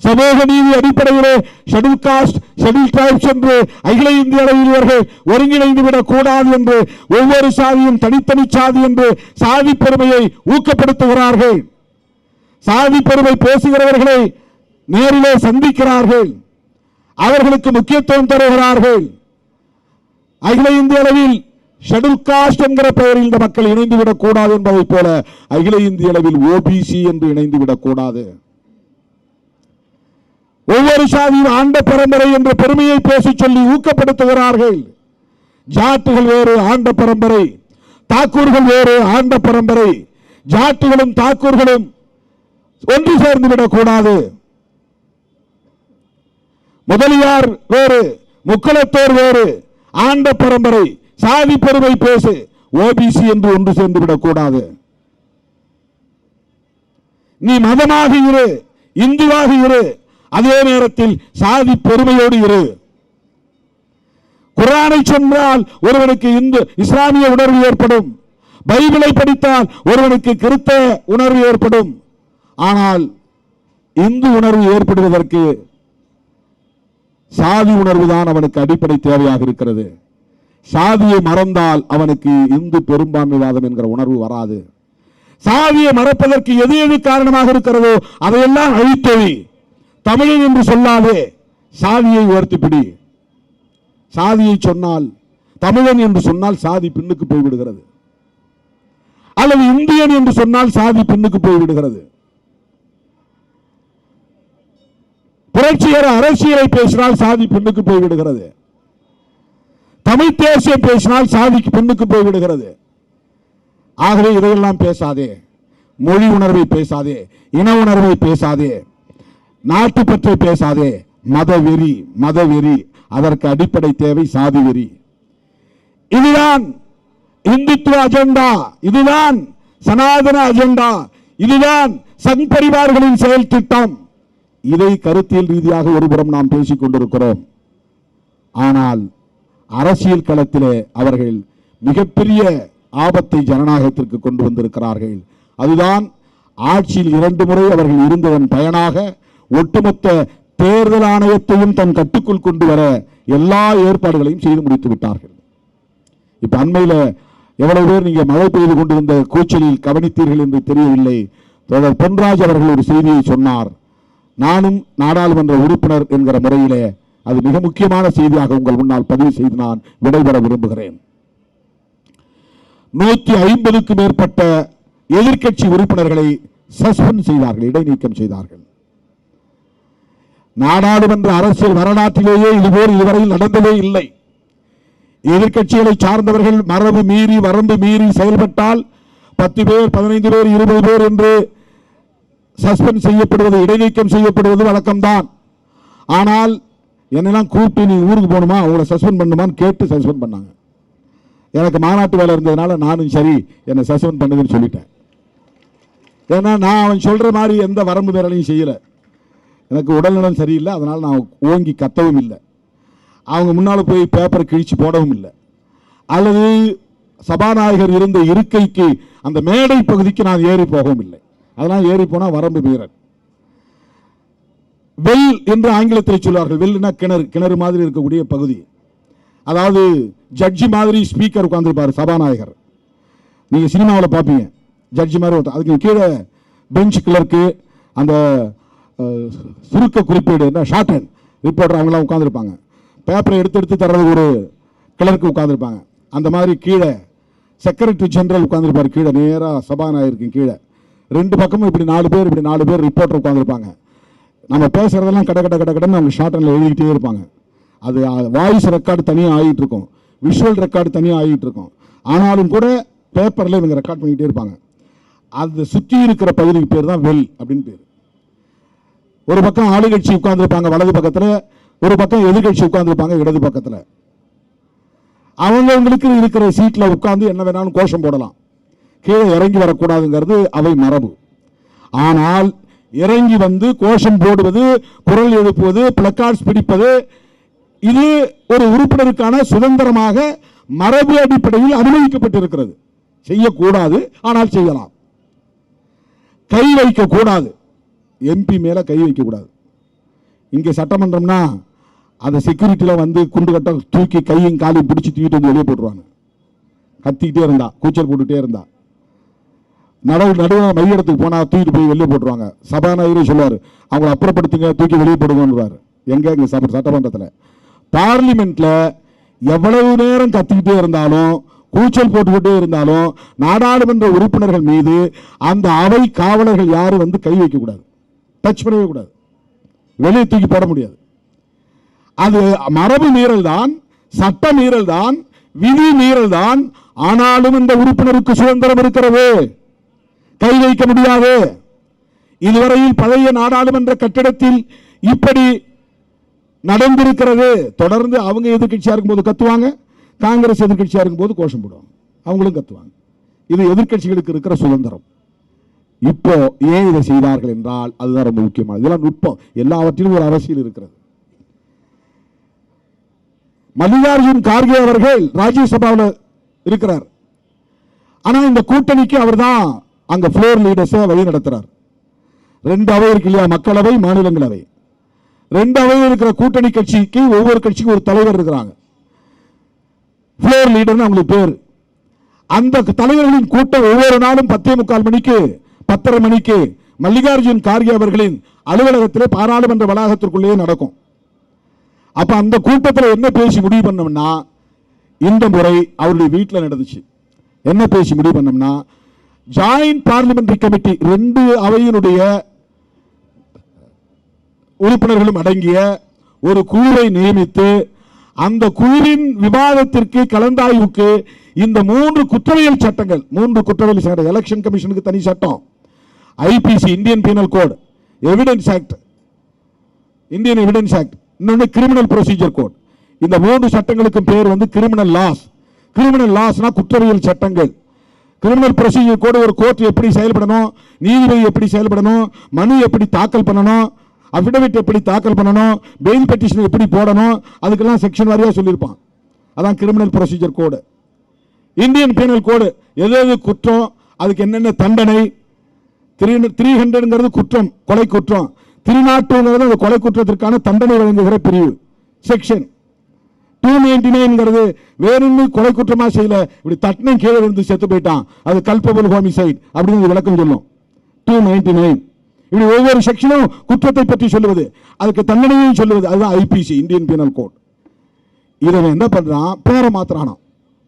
சமூக நீதி அடிப்படையிலே ஷெட்யூல் காஸ்ட் ஷெட்யூல் டிரைப்ஸ் என்று அகில இந்திய அளவில் இவர்கள் ஒருங்கிணைந்து விடக் கூடாது என்று ஒவ்வொரு சாதியும் தனித்தனி சாதி என்று சாதி பெருமையை ஊக்கப்படுத்துகிறார்கள். சாதி பெருமை பேசுகிறவர்களை நேரிலே சந்திக்கிறார்கள், அவர்களுக்கு முக்கியத்துவம் தருகிறார்கள். அகில இந்திய அளவில் ஷெட்யூல் காஸ்ட் என்கிற பெயரில் இந்த மக்கள் இணைந்து விடக் கூடாது என்பதை போல அகில இந்திய அளவில் OBC என்று இணைந்து விடக் கூடாது. ஒவ்வொரு சாதியும் ஆண்ட பரம்பரை என்ற பெருமையை பேசி சொல்லி ஊக்கப்படுத்துகிறார்கள். ஜாட்டுகள் வேறு ஆண்ட பரம்பரை, தாக்கூர்கள் வேறு ஆண்ட பரம்பரை. ஜாட்டுகளும் தாக்கூர்களும் ஒன்று சேர்ந்து விடக்கூடாது. முதலியார் வேறு, முக்குளத்தோர் வேறு, ஆண்ட பரம்பரை, சாதி பெருமை பேசு, ஓபிசி என்று ஒன்று சேர்ந்து விடக்கூடாது. நீ மதமாக இரு, இந்துவாக இரு, அதே நேரத்தில் சாதி பெருமையோடு இரு. குர்ஆனை சொன்னால் ஒருவனுக்கு இஸ்லாமிய உணர்வு ஏற்படும், பைபிளை படித்தால் ஒருவனுக்கு கிறிஸ்தவ உணர்வு ஏற்படும். ஆனால் இந்து உணர்வு ஏற்படுவதற்கு சாதி உணர்வு தான் அவனுக்கு அடிப்படை தேவையாக இருக்கிறது. சாதியை மறந்தால் அவனுக்கு இந்து பெரும்பான்மைவாதம் என்கிற உணர்வு வராது. சாதியை மறப்பதற்கு எது எது காரணமாக இருக்கிறதோ அதையெல்லாம் அழித்தொழி. தமிழன் என்று சொல்லாதே, சாதியை உயர்த்திப்பிடி. சாதியை சொன்னால், தமிழன் என்று சொன்னால் சாதி பின்னுக்கு போய்விடுகிறது, அல்லது இந்தியன் என்று சொன்னால் சாதி பின்னுக்கு போய்விடுகிறது. புரட்சிகர அரசியலை பேசினால் சாதி பின்னுக்கு போய்விடுகிறது. தமிழ் தேசியம் பேசினால் சாதிக்கு பின்னுக்கு போய்விடுகிறது. ஆகவே இதையெல்லாம் பேசாதே, மொழி உணர்வை பேசாதே, இன உணர்வை பேசாதே, நாட்டுப்பற்றை பேசாதே. மதவெறி, மதவெறி, அதற்கு அடிப்படை தேவை சாதி வெறி. இதுதான் இந்துத்துவ அஜெண்டா, இதுதான் சனாதன அஜெண்டா, இதுதான் சங் பரிவார்களின் செயல் திட்டம். இதை கருத்தியல் ரீதியாக ஒருபுறம் நாம் பேசிக் கொண்டிருக்கிறோம். ஆனால் அரசியல் களத்திலே அவர்கள் மிகப்பெரிய ஆபத்தை ஜனநாயகத்திற்கு கொண்டு வந்திருக்கிறார்கள். அதுதான் ஆட்சியில் 2 முறை அவர்கள் இருந்ததன் பயனாக ஒட்டுமொத்த தேர்தல் ஆணையத்தையும் தன் கட்டுக்குள் கொண்டு வர எல்லா ஏற்பாடுகளையும் செய்து முடித்து விட்டார்கள். இப்ப அண்மையில எவ்வளவு பேர் நீங்க மழை பெய்து கொண்டு வந்த கூச்சலில் கவனித்தீர்கள் என்று தெரியவில்லை. தொடர் பொன்ராஜ் அவர்கள் ஒரு செய்தியை சொன்னார். நானும் நாடாளுமன்ற உறுப்பினர் என்கிற முறையிலே அது மிக முக்கியமான செய்தியாக உங்கள் முன்னால் பதிவு செய்து நான் விடைபெற விரும்புகிறேன். 150க்கும் மேற்பட்ட எதிர்க்கட்சி உறுப்பினர்களை சஸ்பெண்ட் செய்தார்கள், இடைநீக்கம் செய்தார்கள். நாடாளுமன்ற அரசியல் வரலாற்றிலேயே இதுபோல் இதுவரையில் நடந்ததே இல்லை. எதிர்க்கட்சிகளை சார்ந்தவர்கள் மரபு மீறி, வரம்பு மீறி செயல்பட்டால் 10 பேர், 15 பேர், 20 பேர் என்று சஸ்பெண்ட் செய்யப்படுவது, இடைநீக்கம் செய்யப்படுவது வழக்கம்தான். ஆனால் என்னெல்லாம் கூப்பிட்டு நீ ஊருக்கு போகணுமா, உங்களை சஸ்பெண்ட் பண்ணுமான்னு கேட்டு சஸ்பெண்ட் பண்ணாங்க. எனக்கு மாநாட்டு வேலை இருந்ததுனால நானும் சரி என்னை சஸ்பெண்ட் பண்ணுதுன்னு சொல்லிட்டேன். ஏன்னா நான் அவன் சொல்ற மாதிரி எந்த வரம்பு வேலையும் செய்யல. எனக்கு உடல்நலம் சரியில்லை, அதனால நான் ஓங்கி கத்தவும் இல்லை, அவங்க முன்னால் போய் பேப்பர் கிழிச்சு போடவும் இல்லை, அல்லது சபாநாயகர் இருந்த இருக்கைக்கு அந்த மேடை பகுதிக்கு நான் ஏறி போகவும் இல்லை. அதெல்லாம் ஏறி போனால் வரம்பு மீறல். வெல் என்று ஆங்கிலத்தில் சொல்வார்கள். வெல்னா கிணறு, கிணறு மாதிரி இருக்கக்கூடிய பகுதி. அதாவது ஜட்ஜி மாதிரி ஸ்பீக்கர் உட்கார்ந்துருப்பாரு சபாநாயகர். நீங்க சினிமாவில் பார்ப்பீங்க ஜட்ஜி மாதிரி. அதுக்கு கீழே பெஞ்ச் கிளர்க்கு, அந்த சுருக்க குறிப்பீடு, ஷார்ட் ஹேண்ட் ரிப்போர்ட்டர், அவங்களாம் உட்காந்துருப்பாங்க. பேப்பரை எடுத்து தர்றது ஒரு கிளர்க்கு உட்காந்துருப்பாங்க. அந்த மாதிரி கீழே செக்ரட்டரி ஜெனரல் உட்காந்துருப்பாரு. கீழே நேராக சபாநாயகருக்கு கீழே 2 பக்கமும் இப்படி 4 பேர், இப்படி 4 பேர் ரிப்போர்ட்டர் உட்காந்துருப்பாங்க. நம்ம பேசுறதெல்லாம் கடன்னு அவங்க ஷார்ட் ஹேண்ட்ல எழுதிக்கிட்டே இருப்பாங்க. அது வாய்ஸ் ரெக்கார்டு தனியாக ஆகிட்டு இருக்கும், விஷுவல் ரெக்கார்டு தனியாக ஆகிட்டு இருக்கும். ஆனாலும் கூட பேப்பரில் இவங்க ரெக்கார்ட் பண்ணிக்கிட்டே இருப்பாங்க. அது சுற்றி இருக்கிற பகுதிக்கு பேர் தான் வெல் அப்படின்னு பேர். ஒரு பக்கம் ஆளுங்கட்சி உட்கார்ந்துருப்பாங்க வலது பக்கத்தில், ஒரு பக்கம் எதிர்கட்சி உட்கார்ந்துருப்பாங்க இடது பக்கத்தில். அவங்களுக்கு இருக்கிற சீட்டில் உட்கார்ந்து என்ன வேணாலும் கோஷம் போடலாம், கீழே இறங்கி வரக்கூடாதுங்கிறது அவை மரபு. ஆனால் இறங்கி வந்து கோஷம் போடுவது, குரல் எழுப்புவது, பிளக்கார்ட்ஸ் பிடிப்பது, இது ஒரு உறுப்பினருக்கான சுதந்திரமாக மரபு அடிப்படையில் அனுமதிக்கப்பட்டிருக்கிறது. செய்யக்கூடாது, ஆனால் செய்யலாம். கை வைக்க கூடாது, எம்பி மேல கை வைக்க கூடாது. இங்க சட்டமன்றம்னா அந்த செக்யூரிட்டியில வந்து குண்டு கட்ட தூக்கி கையும் காலையும் பிடிச்சி தூக்கிட்டு வந்து வெளியே போட்டுருவாங்க. கத்திக்கிட்டே இருந்தா, கூச்சல் போட்டுட்டே இருந்தா, நடுவில் மையடத்துக்கு போனா தூக்கிட்டு போய் வெளியே போட்டுருவாங்க. சபாநாயகரே சொல்லுவார், அவங்களை அப்புறப்படுத்துங்க, தூக்கி வெளியே போடுங்கன்றாரு. எங்க சட்டமன்றத்தில், பார்லிமெண்ட்ல எவ்வளவு நேரம் கத்திக்கிட்டே இருந்தாலும், கூச்சல் போட்டுக்கிட்டே இருந்தாலும், நாடாளுமன்ற உறுப்பினர்கள் மீது அந்த அவை காவலர்கள் யாரும் வந்து கை வைக்க கூடாது, டச் பண்ணவே கூடாது. வெளியே தூக்கி போட முடியாது. அது மரபு மீறல் தான், சட்ட மீறல் தான், விதி மீறல் தான். ஆனாலும் இந்த உறுப்பினருக்கு சுதந்திரம் இருக்கிறது, கை வைக்க முடியாது. இதுவரையில் பழைய நாடாளுமன்ற கட்டிடத்தில் இப்படி நடந்திருக்கிறது. தொடர்ந்து அவங்க எதிர்கட்சியா இருக்கும்போது கத்துவாங்க, காங்கிரஸ் எதிர்கட்சியா இருக்கும்போது கோஷம் போடுவாங்க, அவங்களும் கத்துவாங்க. இது எதிர்கட்சிகளுக்கு இருக்கிற சுதந்திரம். இப்போ ஏன் இதை செய்தார்கள் என்றால் அதுதான் ரொம்ப முக்கியமானது. இதெல்லாம் நுட்பம், எல்லாவற்றிலும் ஒரு அரசியல் இருக்கிறது. மல்லிகார்ஜுன் கார்கே அவர்கள் ராஜ்யசபாவில் இருக்கிறார். ஆனா இந்த கூட்டணிக்கு அவர் தான் அங்க ஃப்ளோர் லீடர்ஸை வழி நடத்துறார். 2 அவை இருக்கு இல்லையா, மக்களவை, மாநிலங்களவை. 2 அவையில் இருக்கிற கூட்டணி கட்சிக்கு ஒவ்வொரு கட்சிக்கும் ஒரு தலைவர் இருக்கிறாங்க, ஃப்ளோர் லீடர்னு அவங்களுக்கு பேர். அந்த தலைவர்களின் கூட்டம் ஒவ்வொரு நாளும் 10:45 மணிக்கு 10:30 மணிக்கு மல்லிகார்ஜுன் கார்கே அவர்களின் அலுவலகத்தில் பாராளுமன்ற வளாகத்திற்குள்ளேயே நடக்கும். அப்ப அந்த கூட்டத்தில் என்ன பேசி முடிவு பண்ணோம்னா, இந்த முறை அவருடைய வீட்டில் நடந்துச்சு. என்ன பேசி முடிவு பண்ணோம்னா, ஜாயிண்ட் பார்லிமெண்டரி கமிட்டி 2 அவையினுடைய உறுப்பினர்களும் அடங்கிய ஒரு குழுவை நியமித்து அந்த குழுவின் விவாதத்திற்கு, கலந்தாய்வுக்கு இந்த 3 குற்றவியல் சட்டங்கள், 3 குற்றவியல் சட்டம், எலெக்ஷன் கமிஷனுக்கு தனி சட்டம், IPC Indian penal code, evidence act, Indian evidence act, இன்னொன்று கிரிமினல் ப்ரொசீஜர் கோட். இந்த 3 சட்டங்களுக்கும் பேர் வந்து கிரிமினல் லாஸ். கிரிமினல் லாஸ்னா குற்றவியல் சட்டங்கள். கிரிமினல் ப்ரொசீஜர் கோட் ஒரு கோர்ட் எப்படி செயல்படணும், நீதிபதி எப்படி செயல்படணும், மனு எப்படி தாக்கல் பண்ணணும், அபிடவிட் எப்படி தாக்கல் பண்ணணும், பெயில் பெட்டிஷன் எப்படி போடணும், அதுக்கெல்லாம் செக்ஷன் வாரியா சொல்லியிருப்பான். அதான் கிரிமினல் ப்ரொசீஜர் கோடு. இந்தியன் பீனல் கோடு எது குற்றம், அதுக்கு என்னென்ன தண்டனை. 300 குற்றம், கொலை குற்றம். 302 அந்த கொலை குற்றத்திற்கான தண்டனை வழங்குகிற பிரிவு செக்ஷன். 299 வேணும்னு கொலை குற்றமா செய்யல, இப்படி தட்டினை கீழே இருந்து செத்து போயிட்டான், அது கல்பபிள் ஹோமிசைட் அப்படின்னு விளக்கம் சொல்லும். 299 இப்படி ஒவ்வொரு செக்ஷனும் குற்றத்தை பற்றி சொல்லுவது, அதுக்கு தண்டனையும் சொல்லுவது. அதுதான் ஐபிசி இந்தியன் பீனல் கோட். இதை என்ன பண்றான், பேரை மாத்திரானா.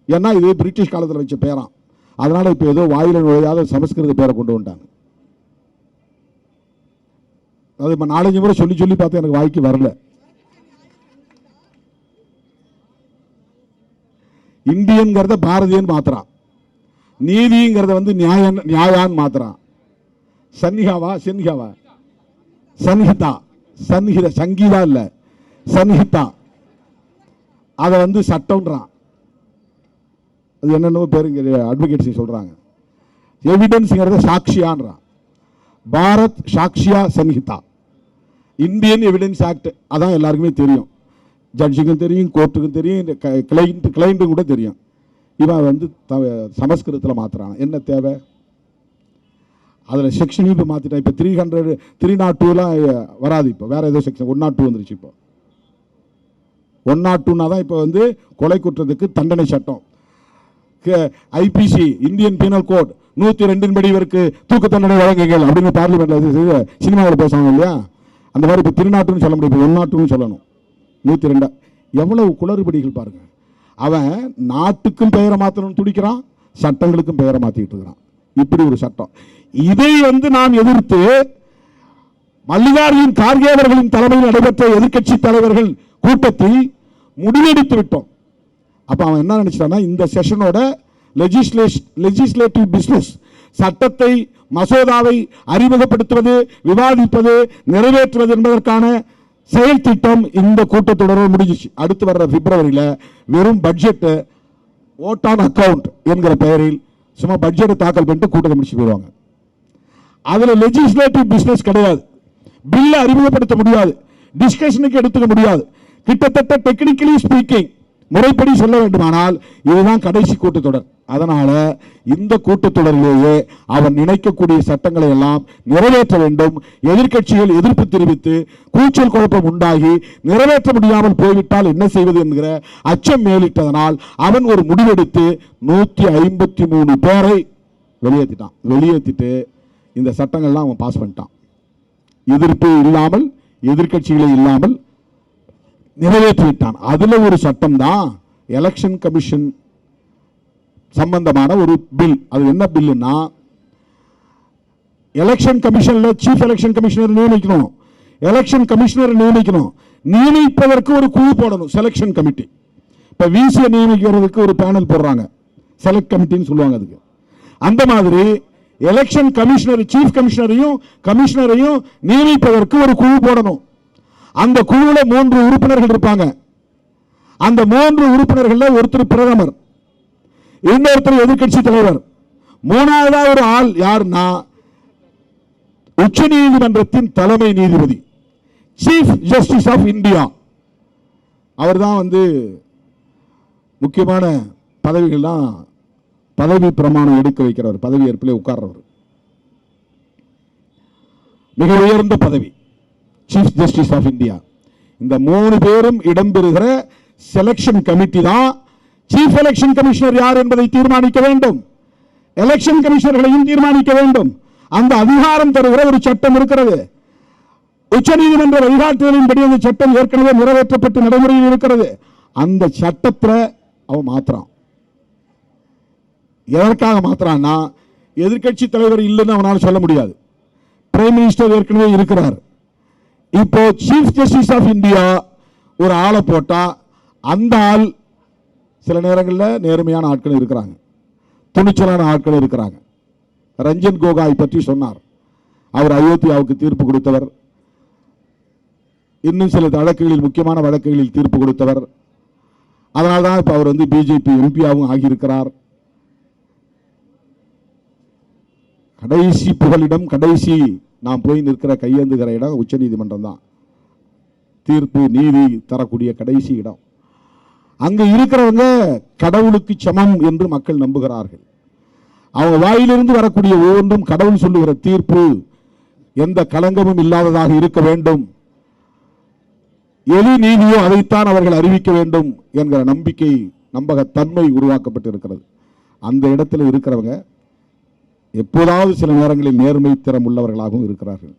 ஏன்னா இது பிரிட்டிஷ் காலத்தில் வச்ச பேரான். அதனால இப்ப ஏதோ வாயில நுழையாத சமஸ்கிருத பேரை கொண்டு வந்துட்டாங்க. அது 4-5 முறை சொல்லி சொல்லி பார்த்து எனக்கு வாய்க்கு வரல. இந்தியன்கிறத பாரதியன் மாத்திரான், நீதிங்கிறத வந்து நியாயான் மாத்திரான். சன்னிகாவா சென்னிகாவா சன்ஹிதா, சன்ஹிதா சங்கீதா இல்ல சன்ஹிதா, அதை வந்து சட்டம்ன்றான். அது என்னென்ன பேருங்க அட்வொகேட்ஸ் சொல்றாங்க. எவிடன்ஸ்ங்கிறத சாட்சியான்றான். Bharat Sakshya Sanhita, Indian evidence act, அதான் எல்லாருக்குமே தெரியும். ஜட்ஜுக்கும் தெரியும், கோர்ட்டுக்கும் தெரியும், கிளைண்ட்டும் கூட தெரியும். இவன் வந்து சமஸ்கிருதத்தில் மாத்துறான். என்ன தேவை? அதில் செக்ஷனையும் இப்போ மாற்றிட்டான். இப்போ 302 வராது, இப்போ வேற ஏதோ செக்ஷன் 102 வந்துருச்சு. இப்போ 102 தான் இப்போ வந்து கொலை குற்றத்துக்கு தண்டனை சட்டம். ஐபிசி இந்தியன் பீனல் கோட் 102 படி இவருக்கு தூக்கு தண்டனை வழங்குங்கள் அப்படின்னு பார்லிமெண்ட்ல சினிமாவில் பேசுவாங்க இல்லையா, அந்த மாதிரி இப்போ 302 சொல்ல முடியும், இப்போ 102 சொல்லணும். 102 எவ்வளவு குளறுபடிகள் பாருங்க. அவன் நாட்டுக்கும் பெயரை மாற்றணும்னு துடிக்கிறான், சட்டங்களுக்கும் பெயரை மாற்றிட்டு இருக்கிறான். இப்படி ஒரு சட்டம். இதை வந்து நாம் எதிர்த்து மல்லிகார்ஜுன் கார்கே அவர்களின் தலைமையில் நடைபெற்ற எதிர்க்கட்சி தலைவர்கள் கூட்டத்தில் முடிவெடுத்து விட்டோம். அப்ப அவன் என்ன நினைச்சானா, இந்த செஷனோட லெஜிஸ்லேட்டிவ் பிசினஸ், சட்டத்தை, மசோதாவை அறிமுகப்படுத்துவது, விவாதிப்பது, நிறைவேற்றுவது என்பதற்கான செயல் திட்டம் இந்த கூட்டத்தொடரோடு முடிஞ்சிச்சு. அடுத்து வர்ற பிப்ரவரியில் வெறும் பட்ஜெட் ஓட் ஆன் அக்கவுண்ட் என்கிற பெயரில் சும்மா பட்ஜெட்டை தாக்கல் பண்ணிட்டு கூட்டத்தை முடிச்சு போயிடுவாங்க. அதுல லெஜிஸ்லேட்டிவ் பிசினஸ் கிடையாது. பில்லை அறிமுகப்படுத்த முடியாது, டிஸ்கஷனுக்கு எடுத்துக்க முடியாது. கிட்டத்தட்ட டெக்னிக்கலி ஸ்பீக்கிங், முறைப்படி சொல்ல வேண்டுமானால் இதுதான் கடைசி கூட்டத்தொடர். அதனால இந்த கூட்டத்தொடரிலேயே அவன் நினைக்கக்கூடிய சட்டங்களை எல்லாம் நிறைவேற்ற வேண்டும். எதிர்க்கட்சிகள் எதிர்ப்பு தெரிவித்து கூச்சல் குழப்பம் உண்டாகி நிறைவேற்ற முடியாமல் போய்விட்டால் என்ன செய்வது என்கிற அச்சம் மேலிட்டதனால் அவன் ஒரு முடிவெடுத்து 153 பேரை வெளியேற்றிட்டான். வெளியேற்றிட்டு இந்த சட்டங்கள்லாம் அவன் பாஸ் பண்ணிட்டான். எதிர்ப்பு இல்லாமல், எதிர்க்கட்சிகளை இல்லாமல் நிறைவேற்றிவிட்டான். அதுல ஒரு சட்டம் தான் எலெக்ஷன் கமிஷன் சம்பந்தமான ஒரு பில். அது என்ன பில்லுன்னா, எலெக்ஷன் கமிஷன்ல சீஃப் எலெக்ஷன் கமிஷனர் நியமிக்கணும். எலெக்ஷன் கமிஷனர் நியமிக்கணும். நியமிப்பதற்கு ஒரு குழு போடணும், செலெக்ஷன் கமிட்டி. இப்ப விசியை நியமிக்கிறதுக்கு ஒரு பேனல் போடுறாங்க, செலக்ட் கமிட்டின்னு சொல்லுவாங்க அதுக்கு. அந்த மாதிரி எலெக்ஷன் கமிஷனர், சீஃப் கமிஷனரையும் நியமிப்பதற்கு ஒரு குழு போடணும். அந்த குழுல 3 உறுப்பினர்கள் இருப்பாங்க. அந்த 3 உறுப்பினர்கள் ஒருத்தர் பிரதமர், இன்னொருத்தர் எதிர்க்கட்சி தலைவர், மூணாவதா ஒரு ஆள் யாருன்னா உச்ச நீதிமன்றத்தின் தலைமை நீதிபதி, சீஃப் ஜஸ்டிஸ் ஆஃப் இந்தியா. அவர் தான் முக்கியமான பதவிகள்லாம் பதவி பிரமாணம் எடுக்க வைக்கிறவர், பதவி ஏற்பிலே உட்கார்றவர். மிக உயர்ந்த பதவி சீஃப் ஜஸ்டிஸ் ஆஃப் இந்தியா. இந்த 3 பேரும் இடம்பெறுகிற செலக்ஷன் கமிட்டி தான் சீஃப் எலெக்ஷன் கமிஷனர் யார் என்பதை தீர்மானிக்க வேண்டும், எலெக்ஷன் கமிஷனர்களையும் தீர்மானிக்க வேண்டும். அந்த அதிகாரம் தருகிற ஒரு சட்டம் இருக்கிறது. உச்சநீதிமன்ற வழிகாட்டுதலின்படி அந்த சட்டம் ஏற்கனவே நிறைவேற்றப்பட்டு நடைமுறையில் இருக்கிறது. அந்த சட்டத்தை அவன் மாத்திரான். எதற்காக மாத்திரான்னா, எதிர்க்கட்சி தலைவர் இல்லைன்னு அவனால் சொல்ல முடியாது. பிரைம் மினிஸ்டர் ஏற்கனவே இருக்கிறார். இப்போ சீஃப் ஜஸ்டிஸ் ஆஃப் இந்தியா ஒரு ஆளை போட்டா, அந்த ஆள் சில நேரங்களில் நேர்மையான ஆட்கள் இருக்கிறாங்க, துணிச்சலான ஆட்கள் இருக்கிறாங்க. ரஞ்சன் கோகாய் பற்றி சொன்னார். அவர் அயோத்தியாவுக்கு தீர்ப்பு கொடுத்தவர், இன்னும் சில வழக்குகளில், முக்கியமான வழக்குகளில் தீர்ப்பு கொடுத்தவர். அதனால்தான் இப்ப அவர் பிஜேபி எம்பியாவும் ஆகியிருக்கிறார். கடைசி புகலிடம், கடைசி நாம் போய் நிற்கிற கையேந்துகிற இடம் உச்ச நீதிமன்றம் தான். தீர்ப்பு நீதி தரக்கூடிய கடைசி இடம். அங்க இருக்கிறவங்க கடவுளுக்கு சமம் என்று மக்கள் நம்புகிறார்கள். அவங்க வாயிலிருந்து வரக்கூடிய ஒவ்வொன்றும் கடவுள் சொல்லுகிற தீர்ப்பு எந்த களங்கமும் இல்லாததாக இருக்க வேண்டும், எது நீதியோ அதைத்தான் அவர்கள் அறிவிக்க வேண்டும் என்கிற நம்பிக்கை, நம்பகத்தன்மை உருவாக்கப்பட்டிருக்கிறது. அந்த இடத்துல இருக்கிறவங்க எப்போதாவது சில நேரங்களில் நேர்மை திறம் உள்ளவர்களாகவும் இருக்கிறார்கள்.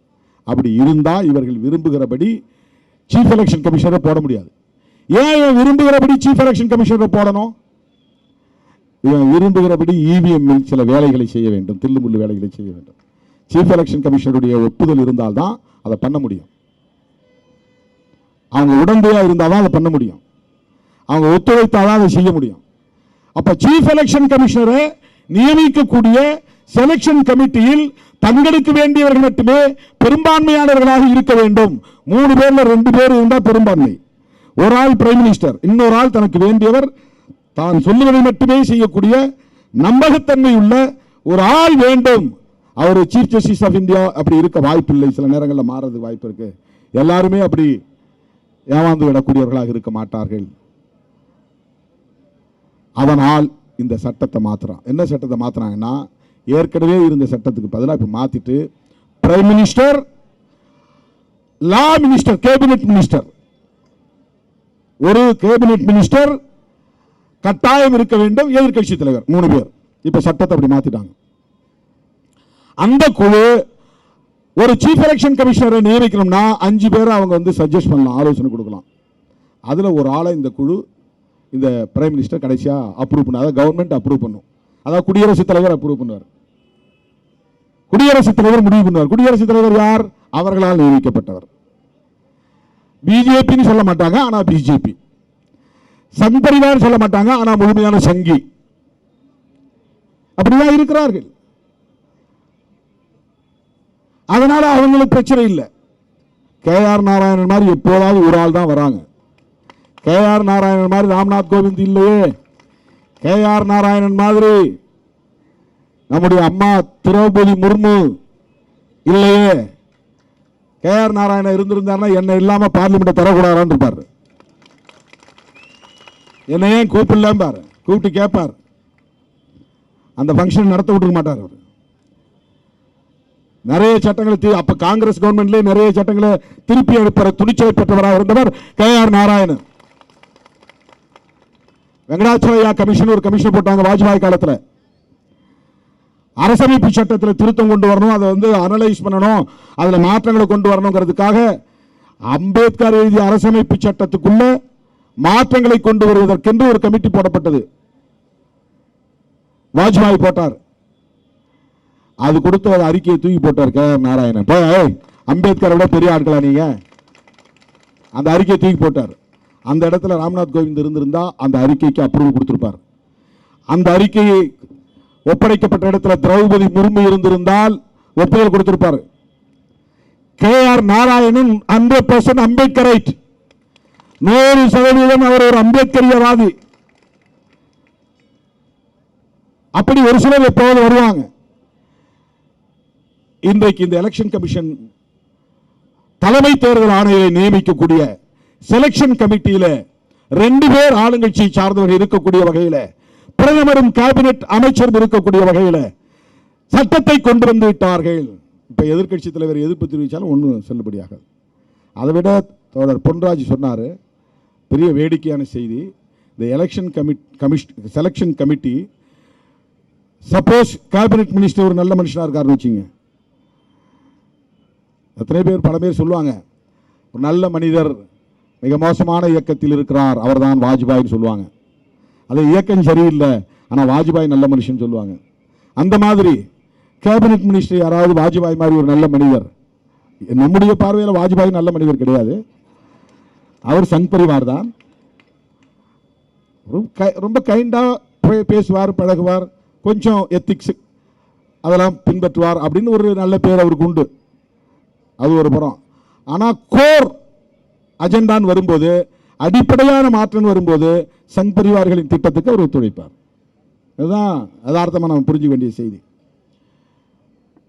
அப்படி இருந்தா இவர்கள் விரும்புகிறபடி சீஃப் எலெக்ஷன் கமிஷனரை போட முடியாது. ஏன் விரும்புகிறபடி சீஃப் எலெக்ஷன் கமிஷனரை போடணும்? இவன் விரும்புகிறபடி இவிஎம் சில வேலைகளை செய்ய வேண்டும், தில்லுமுள்ளு வேலைகளை செய்ய வேண்டும். சீஃப் எலெக்ஷன் கமிஷனருடைய ஒப்புதல் இருந்தால்தான் அதை பண்ண முடியும். அவங்க உடந்தையா இருந்தால்தான் அதை பண்ண முடியும். அவங்க ஒத்துழைத்தாதான் அதை செய்ய முடியும். அப்ப சீஃப் எலெக்ஷன் கமிஷனரை நியமிக்கக்கூடிய செலக்ஷன் கமிட்டியில் தங்களுக்கு வேண்டியவர்கள் மட்டுமே பெரும்பான்மையானவர்களாக இருக்க வேண்டும். 3 பேர்ல 2 பேர் இருந்தால் பெரும்பான்மை. ஒரு ஆள் பிரைம் மினிஸ்டர், இன்னொரு ஆள் தனக்கு வேண்டியவர், தான் சொல்லுவதை மட்டுமே செய்யக்கூடிய நம்பகத்தன்மை உள்ள ஒரு ஆள் வேண்டும். அவர் சீஃப் ஜஸ்டிஸ் ஆஃப் இந்தியா அப்படி இருக்க வாய்ப்பு இல்லை. சில நேரங்களில் மாறது வாய்ப்பு இருக்கு. எல்லாருமே அப்படி ஏமாந்து விடக்கூடியவர்களாக இருக்க மாட்டார்கள். அதனால் இந்த சட்டத்தை மாத்துறான். என்ன சட்டத்தை மாத்துறாங்கன்னா, ஏற்கனவே இருந்த சட்டத்துக்கு பதிலாக இப்ப மாத்திட்டு பிரைம் மினிஸ்டர், லா மினிஸ்டர், கேபினெட் மினிஸ்டர், ஒரு கேபினெட் மினிஸ்டர் கட்டாயம் இருக்க வேண்டும், எதிர்க்கட்சி தலைவர் 3 பேர். இப்ப சட்டத்தை அப்படி மாத்திட்டாங்க. அந்த குழு ஒரு சீஃப் எலெக்ஷன் கமிஷனரை நியமிக்கணும்னா 5 பேரை அவங்க சஜஸ்ட் பண்ணலாம், ஆலோசனை கொடுக்கலாம். அதுல ஒரு ஆளை இந்த குழு, இந்த பிரைம் மினிஸ்டர் கடைசியா அப்ரூவ் பண்ண, அதாவது கவர்மெண்ட் அப்ரூவ் பண்ணும். அதாவது குடியரசுத் தலைவர் அப்ரூவ் பண்ணுவார், குடியரசுத் தலைவர் முடிவு பண்ணுவார். குடியரசுத் தலைவர் யார்? அவர்களால் நியமிக்கப்பட்டவர். பிஜேபின்னு சொல்ல மாட்டாங்க, ஆனா பிஜேபி. சங் பரிவார் சொல்ல மாட்டாங்க, ஆனா முழுமையான சங்கி. அப்படிதான் இருக்கிறார்கள். அதனால அவங்களுக்கு பிரச்சனை இல்லை. KR நாராயணன் மாதிரி எப்போதாவது ஒரு ஆள் தான் வராங்க. KR நாராயணன் மாதிரி ராம்நாத் கோவிந்த் இல்லையே. KR நாராயணன் மாதிரி நம்முடைய அம்மா திரௌபதி முர்மு இல்லையே. KR நாராயணன் இருந்திருந்தாருன்னா என்ன இல்லாம பார்லிமெண்ட் தரக்கூடாதான்னு இருப்பாரு. என்ன ஏன் கூப்பிடல பாரு, கூப்பிட்டு கேட்பார். அந்த பங்கன் நடத்த விட்டுக்க மாட்டார் அவர். நிறைய சட்டங்களை அப்ப காங்கிரஸ் கவர்மெண்ட்ல நிறைய சட்டங்களை திருப்பி அனுப்புற துணிச்சலை பெற்றவராக இருந்தவர் KR நாராயணன். வெங்கடாச்சலய்யா கமிஷன் ஒரு கமிஷன் போட்டாங்க வாஜ்பாய் காலத்தில். அரசமைப்பு சட்டத்தில் திருத்தம் கொண்டு வரணும், அதை அனலைஸ் பண்ணணும், அதுல மாற்றங்களை கொண்டு வரணுங்கிறதுக்காக அம்பேத்கர் எழுதிய அரசமைப்பு சட்டத்துக்குள்ள மாற்றங்களை கொண்டு வருவதற்கென்று ஒரு கமிட்டி போடப்பட்டது. வாஜ்பாய் போட்டார். அது கொடுத்த அறிக்கையை தூக்கி போட்டார் KR நாராயணன். அம்பேத்கரை விட பெரிய ஆட்களா நீங்க? அந்த அறிக்கையை தூக்கி போட்டார். அந்த இடத்துல ராம்நாத் கோவிந்த் இருந்திருந்தா அந்த அறிக்கைக்கு அப்ரூவல் கொடுத்திருப்பார். அந்த அறிக்கையை ஒப்படைக்கப்பட்ட இடத்துல திரௌபதி முர்மு இருந்திருந்தால் ஒப்புதல் கொடுத்திருப்பார். KR நாராயணன் 100% அம்பேத்கரைட், 100% அவர் ஒரு அம்பேத்கரியவாதி. அப்படி ஒரு சிலர் எப்போது வருவாங்க. இன்றைக்கு இந்த எலெக்ஷன் கமிஷன் தலைமை தேர்தல் ஆணையரை நியமிக்கக்கூடிய செலக்ஷன் கமிட்டியில 2 பேர் ஆளுங்கட்சியை சார்ந்தவர்கள் இருக்கக்கூடிய வகையில, பிரதமரும் கேபினெட் அமைச்சரும் இருக்கக்கூடிய வகையில சட்டத்தை கொண்டு வந்து விட்டார்கள். இப்ப எதிர்கட்சி தலைவர் எதிர்ப்பு தெரிவித்தாலும் ஒன்றும் செல்லுபடியாக. அதை விட தோழர் பொன்ராஜ் சொன்னார், பெரிய வேடிக்கையான செய்தி. இந்த election selection committee suppose cabinet minister ஒரு நல்ல மனுஷனா இருக்காருன்னு வச்சுங்க, எத்தனை பேர் பல பேர் சொல்லுவாங்க ஒரு நல்ல மனிதர் மிக மோசமான இயக்கத்தில் இருக்கிறார், அவர்தான் வாஜ்பாய்னு சொல்லுவாங்க. அது இயக்கம் சரியில்லை, ஆனால் வாஜ்பாய் நல்ல மனுஷன் சொல்லுவாங்க. அந்த மாதிரி கேபினெட் மினிஸ்டர் யாராவது வாஜ்பாய் மாதிரி ஒரு நல்ல மனிதர், நம்முடைய பார்வையில் வாஜ்பாய் நல்ல மனிதர் கிடையாது, அவர் சங் பரிவார் தான். ரொம்ப கைண்டா பேசுவார், பழகுவார், கொஞ்சம் எத்திக்ஸ் அதெல்லாம் பின்பற்றுவார் அப்படின்னு ஒரு நல்ல பேர் அவருக்கு உண்டு. அது ஒரு புறம். ஆனால் கோர் அஜெண்டான் வரும்போது, அடிப்படையான மாற்றம் வரும்போது சங் பரிவார்களின் திட்டத்துக்கு அவர் ஒத்துழைப்பார். அதுதான் யதார்த்தமாக நம்ம புரிஞ்சுக்க வேண்டிய செய்தி.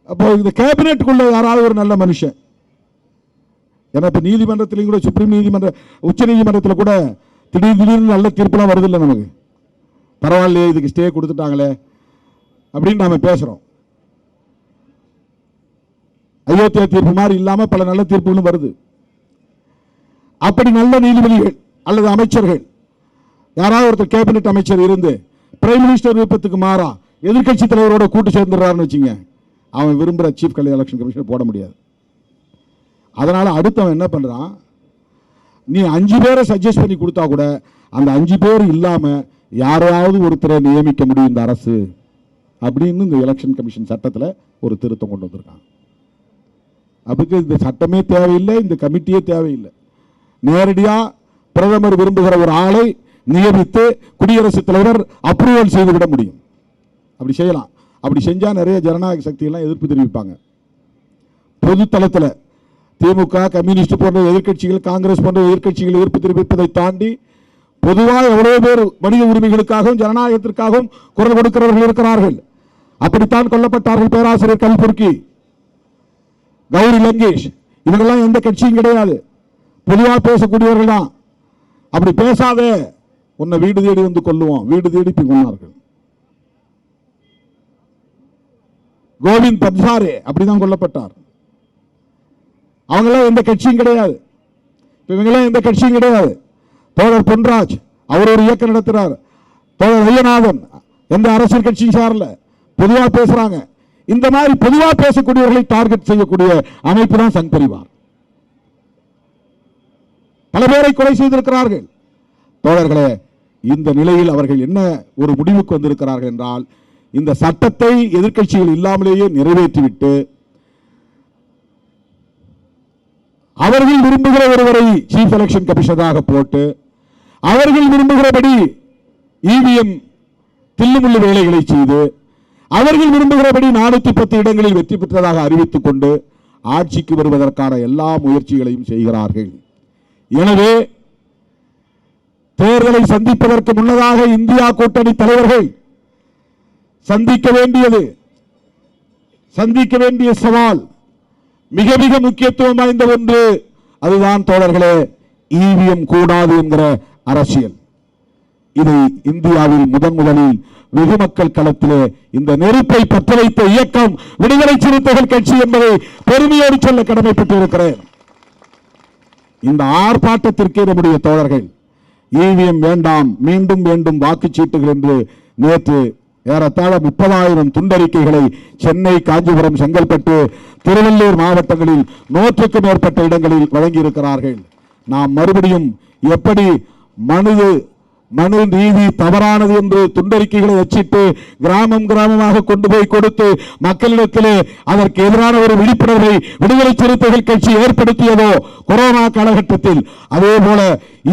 அப்போ இந்த கேபினெட்டுக்குள்ள யாராவது ஒரு நல்ல மனுஷன், ஏன்னா இப்போ நீதிமன்றத்திலையும் கூட, சுப்ரீம் நீதிமன்ற உச்ச நீதிமன்றத்தில் கூட திடீர்னு நல்ல தீர்ப்புலாம் வருது இல்லை நமக்கு. பரவாயில்லையே இதுக்கு ஸ்டே கொடுத்துட்டாங்களே அப்படின்னு நாம பேசுறோம். அயோத்தியா தீர்ப்பு மாதிரி இல்லாம பல நல்ல தீர்ப்புகளும் வருது. அப்படி நல்ல நீதிபதிகள் அல்லது அமைச்சர்கள் யாராவது ஒருத்தர் கேபினெட் அமைச்சர் இருந்து பிரைம் மினிஸ்டர் விருப்பத்துக்கு மாறா எதிர்கட்சி தலைவரோட கூட்டு சேர்ந்துடுறாருன்னு வச்சுங்க, அவன் விரும்புகிற சீஃப் எலெக்ஷன் கமிஷனர் போட முடியாது. அதனால அடுத்தவன் என்ன பண்றான், நீ 5 பேரை சஜஸ்ட் பண்ணி கொடுத்தா கூட அந்த 5 பேர் இல்லாம யாராவது ஒருத்தரை நியமிக்க முடியும் இந்த அரசு அப்படின்னு இந்த எலெக்ஷன் கமிஷன் சட்டத்தில் ஒரு திருத்தம் கொண்டு வந்திருக்காங்க. அதுக்கு இந்த சட்டமே தேவையில்லை, இந்த கமிட்டியே தேவையில்லை. நேரடியாக பிரதமர் விரும்புகிற ஒரு ஆளை நியமித்து குடியரசுத் தலைவர் அப்ரூவல் செய்துவிட முடியும். அப்படி செய்யலாம். அப்படி செஞ்சால் நிறைய ஜனநாயக சக்தியெல்லாம் எதிர்ப்பு தெரிவிப்பாங்க. பொது தளத்தில் திமுக, கம்யூனிஸ்ட் போன்ற எதிர்கட்சிகள், காங்கிரஸ் போன்ற எதிர்கட்சிகள் எதிர்ப்பு தெரிவிப்பதை தாண்டி பொதுவாக எவ்வளவு பேர் மனித உரிமைகளுக்காகவும் ஜனநாயகத்திற்காகவும் குரல் கொடுக்கிறவர்கள் இருக்கிறார்கள். அப்படித்தான் கொல்லப்பட்டார்கள் பேராசிரியர் கல்புர்கி, கௌரி லங்கேஷ். இவங்கெல்லாம் எந்த கட்சியும் கிடையாது, பொதுவாக பேசக்கூடியவர்கள் தான். அப்படி பேசாதே, உன்னை வீடு தேடி வந்து கொல்லுவோம், வீடு தேடி கொண்டார்கள். கோவிந்த் பன்சாரே அப்படிதான் கொல்லப்பட்டார். அவங்கெல்லாம் எந்த கட்சியும் கிடையாது, இவங்கெல்லாம் எந்த கட்சியும் கிடையாது. தோழர் பொன்ராஜ் அவர் ஒரு இயக்கம் நடத்துறார். தோழர் ஐயநாதன் எந்த அரசியல் கட்சியும் சார்ல, பொதுவாக பேசுறாங்க. இந்த மாதிரி பொதுவாக பேசக்கூடியவர்களை டார்கெட் செய்யக்கூடிய அமைப்பு தான் சங் பரிவார். பல பேரை கொலை செய்திருக்கிறார்கள். தோழர்களே, இந்த நிலையில் அவர்கள் என்ன ஒரு முடிவுக்கு வந்திருக்கிறார்கள் என்றால், இந்த சட்டத்தை எதிர்க்கட்சிகள் இல்லாமலேயே நிறைவேற்றிவிட்டு அவர்கள் விரும்புகிற ஒருவரை சீஃப் எலெக்ஷன் கமிஷனராக போட்டு அவர்கள் விரும்புகிறபடி இவிஎம் தில்லுமுள்ளு வேலைகளை செய்து அவர்கள் விரும்புகிறபடி 410 இடங்களில் வெற்றி பெற்றதாக அறிவித்துக் கொண்டு ஆட்சிக்கு வருவதற்கான எல்லா முயற்சிகளையும் செய்கிறார்கள். எனவே தேர்தலை சந்திப்பதற்கு முன்னதாக இந்தியா கூட்டணி தலைவர்கள் சந்திக்க வேண்டிய சவால் மிக மிக முக்கியத்துவம் வாய்ந்த ஒன்று. அதுதான் தோழர்களே, இவிஎம் கூடாது என்கிற அரசியல். இதை இந்தியாவில் முதலில் வெகு மக்கள் களத்திலே இந்த நெருப்பை பற்ற வைத்த இயக்கம் விடுதலை சிறுத்தைகள் கட்சி என்பதை பெருமையோடு சொல்ல கடமைப்பட்டிருக்கிறேன். இந்த ஆர்ப்பாட்டத்திற்கே நம்முடைய தோழர்கள் இவிஎம் வேண்டாம், மீண்டும் வேண்டும் வாக்குச்சீட்டுகள் என்று நேற்று ஏறத்தாழ 30,000 துண்டறிக்கைகளை சென்னை, காஞ்சிபுரம், செங்கல்பட்டு, திருவள்ளூர் மாவட்டங்களில் 100க்கும் மேற்பட்ட இடங்களில் வழங்கியிருக்கிறார்கள். நாம் மறுபடியும் எப்படி மனு நீதி தவறானது என்று துண்டறிக்கைகளை வச்சிட்டு கிராமம் கிராமமாக கொண்டு போய் கொடுத்து மக்களிடத்திலே அதற்கு எதிரான ஒரு விழிப்புணர்வை விடுதலை சிறுத்தைகள் கட்சி ஏற்படுத்தியதோ கொரோனா காலகட்டத்தில், அதே போல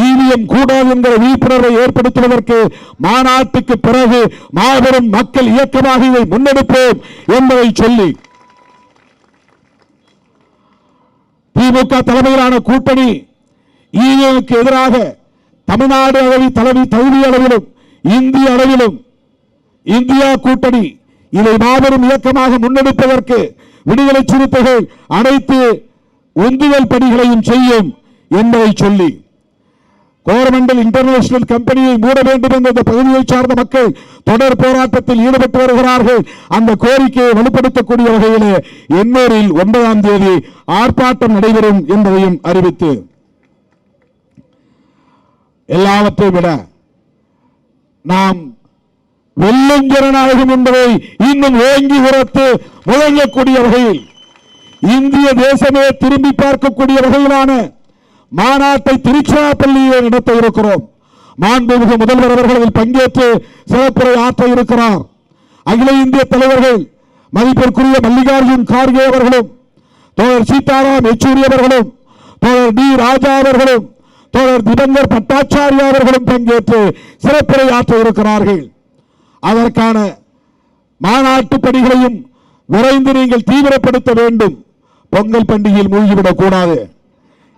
ஈவிஎம் கூடாது என்கிற விழிப்புணர்வை ஏற்படுத்துவதற்கு மாநாட்டுக்கு பிறகு மாபெரும் மக்கள் இயக்கமாக இதை முன்னெடுப்போம் என்பதை சொல்லி திமுக தலைமையிலான கூட்டணி ஈவிஎம்க்கு எதிராக தமிழ்நாடு தகுதி அளவிலும் இந்திய அளவிலும் இந்தியா கூட்டணி இதை மாபெரும் இயக்கமாக முன்னெடுப்பதற்கு விடுதலை சிறுத்தைகள் அனைத்து உந்துதல் பணிகளையும் செய்யும் என்பதை சொல்லி கோரமண்டல் இன்டர்நேஷனல் கம்பெனியை மூட வேண்டும் என்ற இந்த பகுதியை சார்ந்த மக்கள் தொடர் போராட்டத்தில் ஈடுபட்டு வருகிறார்கள். அந்த கோரிக்கையை வலுப்படுத்தக்கூடிய வகையில் எண்ணூரில் 9ஆம் தேதி ஆர்ப்பாட்டம் நடைபெறும் என்பதையும் அறிவித்து, எல்லாவற்றை விட நாம் வெல்லும் ஜனநாயகம் என்பதை இன்னும் ஓங்கி உரத்து முழங்கக்கூடிய வகையில் இந்திய தேசமே திரும்பி பார்க்கக்கூடிய வகையிலான மாநாட்டை திருச்சிராப்பள்ளியில் நடத்த இருக்கிறோம். மாண்புமிகு முதல்வர் அவர்கள் இதில் பங்கேற்று சிறப்புரை ஆற்ற இருக்கிறார். அகில இந்திய தலைவர்கள் மதிப்பிற்குரிய மல்லிகார்ஜுன் கார்கே அவர்களும், தோழர் சீதாராம் யெச்சூரி அவர்களும், தோழர் டி ராஜா அவர்களும், தோழர் திபங்கர் பட்டாச்சாரியா அவர்களும் பங்கேற்று சிறப்புரை ஆற்ற இருக்கிறார்கள். அதற்கான மாநாட்டு பணிகளையும் விரைந்து நீங்கள் தீவிரப்படுத்த வேண்டும். பொங்கல் பண்டிகையில் மூழ்கிவிடக் கூடாது,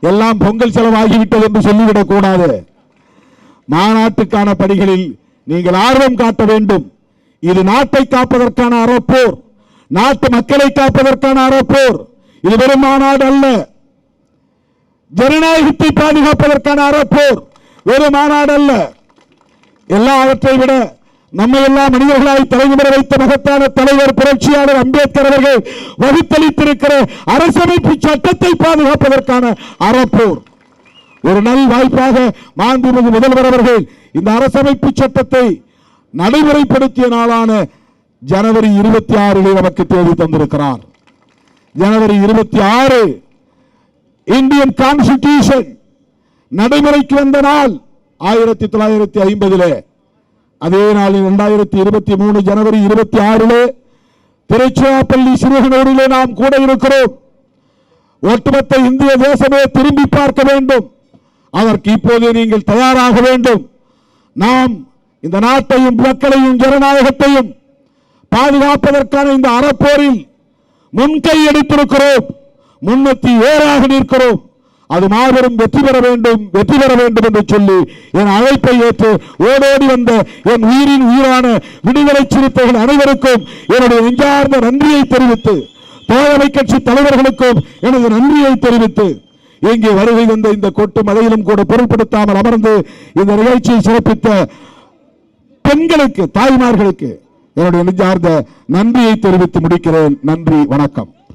எல்லாம் பொங்கல் செலவாகிவிட்டது என்று சொல்லிவிடக் கூடாது. மாநாட்டுக்கான பணிகளில் நீங்கள் ஆர்வம் காட்ட வேண்டும். இது நாட்டை காப்பதற்கான அறப்போர், நாட்டு மக்களை காப்பதற்கான அறப்போர். இது வெறும் மாநாடு அல்ல, ஜனநாயகத்தை பாதுகாப்பதற்கான அறப்போர், வெறும் மாநாடு அல்ல. எல்லாவற்றை விட நம்மை எல்லாம் மனிதர்களாய் தலைமுறை வைத்த மகத்தான தலைவர் புரட்சியாளர் அம்பேத்கர் அவர்கள் வகுத்தளித்திருக்கிற அரசமைப்பு சட்டத்தை பாதுகாப்பதற்கான அறப்போர். ஒரு நல் வாய்ப்பாக மாண்புமிகு முதல்வர் அவர்கள் இந்த அரசமைப்பு சட்டத்தை நடைமுறைப்படுத்திய நாளான ஜனவரி 26 நமக்கு தேதி தந்திருக்கிறார். ஜனவரி 26 இந்தியன் கான்ஸ்டிடியூஷன் நடைமுறைக்கு வந்த நாள் 1950. அதே நாளில் 2023 ஜனவரி 26 திருச்சிராப்பள்ளி சிறுகனூரிலே நாம் கூட இருக்கிறோம். ஒட்டுமொத்த இந்திய தேசமே திரும்பி பார்க்க வேண்டும். அதற்கு இப்போது நீங்கள் தயாராக வேண்டும். நாம் இந்த நாட்டையும் மக்களையும் ஜனநாயகத்தையும் பாதுகாப்பதற்கான இந்த அறப்போரில் முன்கை எடுத்திருக்கிறோம். முன்னத்தி ஏறாக நிற்கிறோம். அது மாபெரும் வெற்றி பெற வேண்டும் என்று சொல்லி என் அழைப்பை ஏற்று ஓடோடி வந்த என் உயிரின் உயிரான விடுதலை சிறுத்தைகள் அனைவருக்கும் என்னுடைய நெஞ்சார்ந்த நன்றியை தெரிவித்து, தோழமை கட்சி தலைவர்களுக்கும் எனது நன்றியை தெரிவித்து, இங்கே வருகை வந்த இந்த கொட்டு மழையிலும் கூட பொருட்படுத்தாமல் அமர்ந்து இந்த நிகழ்ச்சியை சிறப்பித்த பெண்களுக்கு, தாய்மார்களுக்கு என்னுடைய நெஞ்சார்ந்த நன்றியை தெரிவித்து முடிக்கிறேன். நன்றி, வணக்கம்.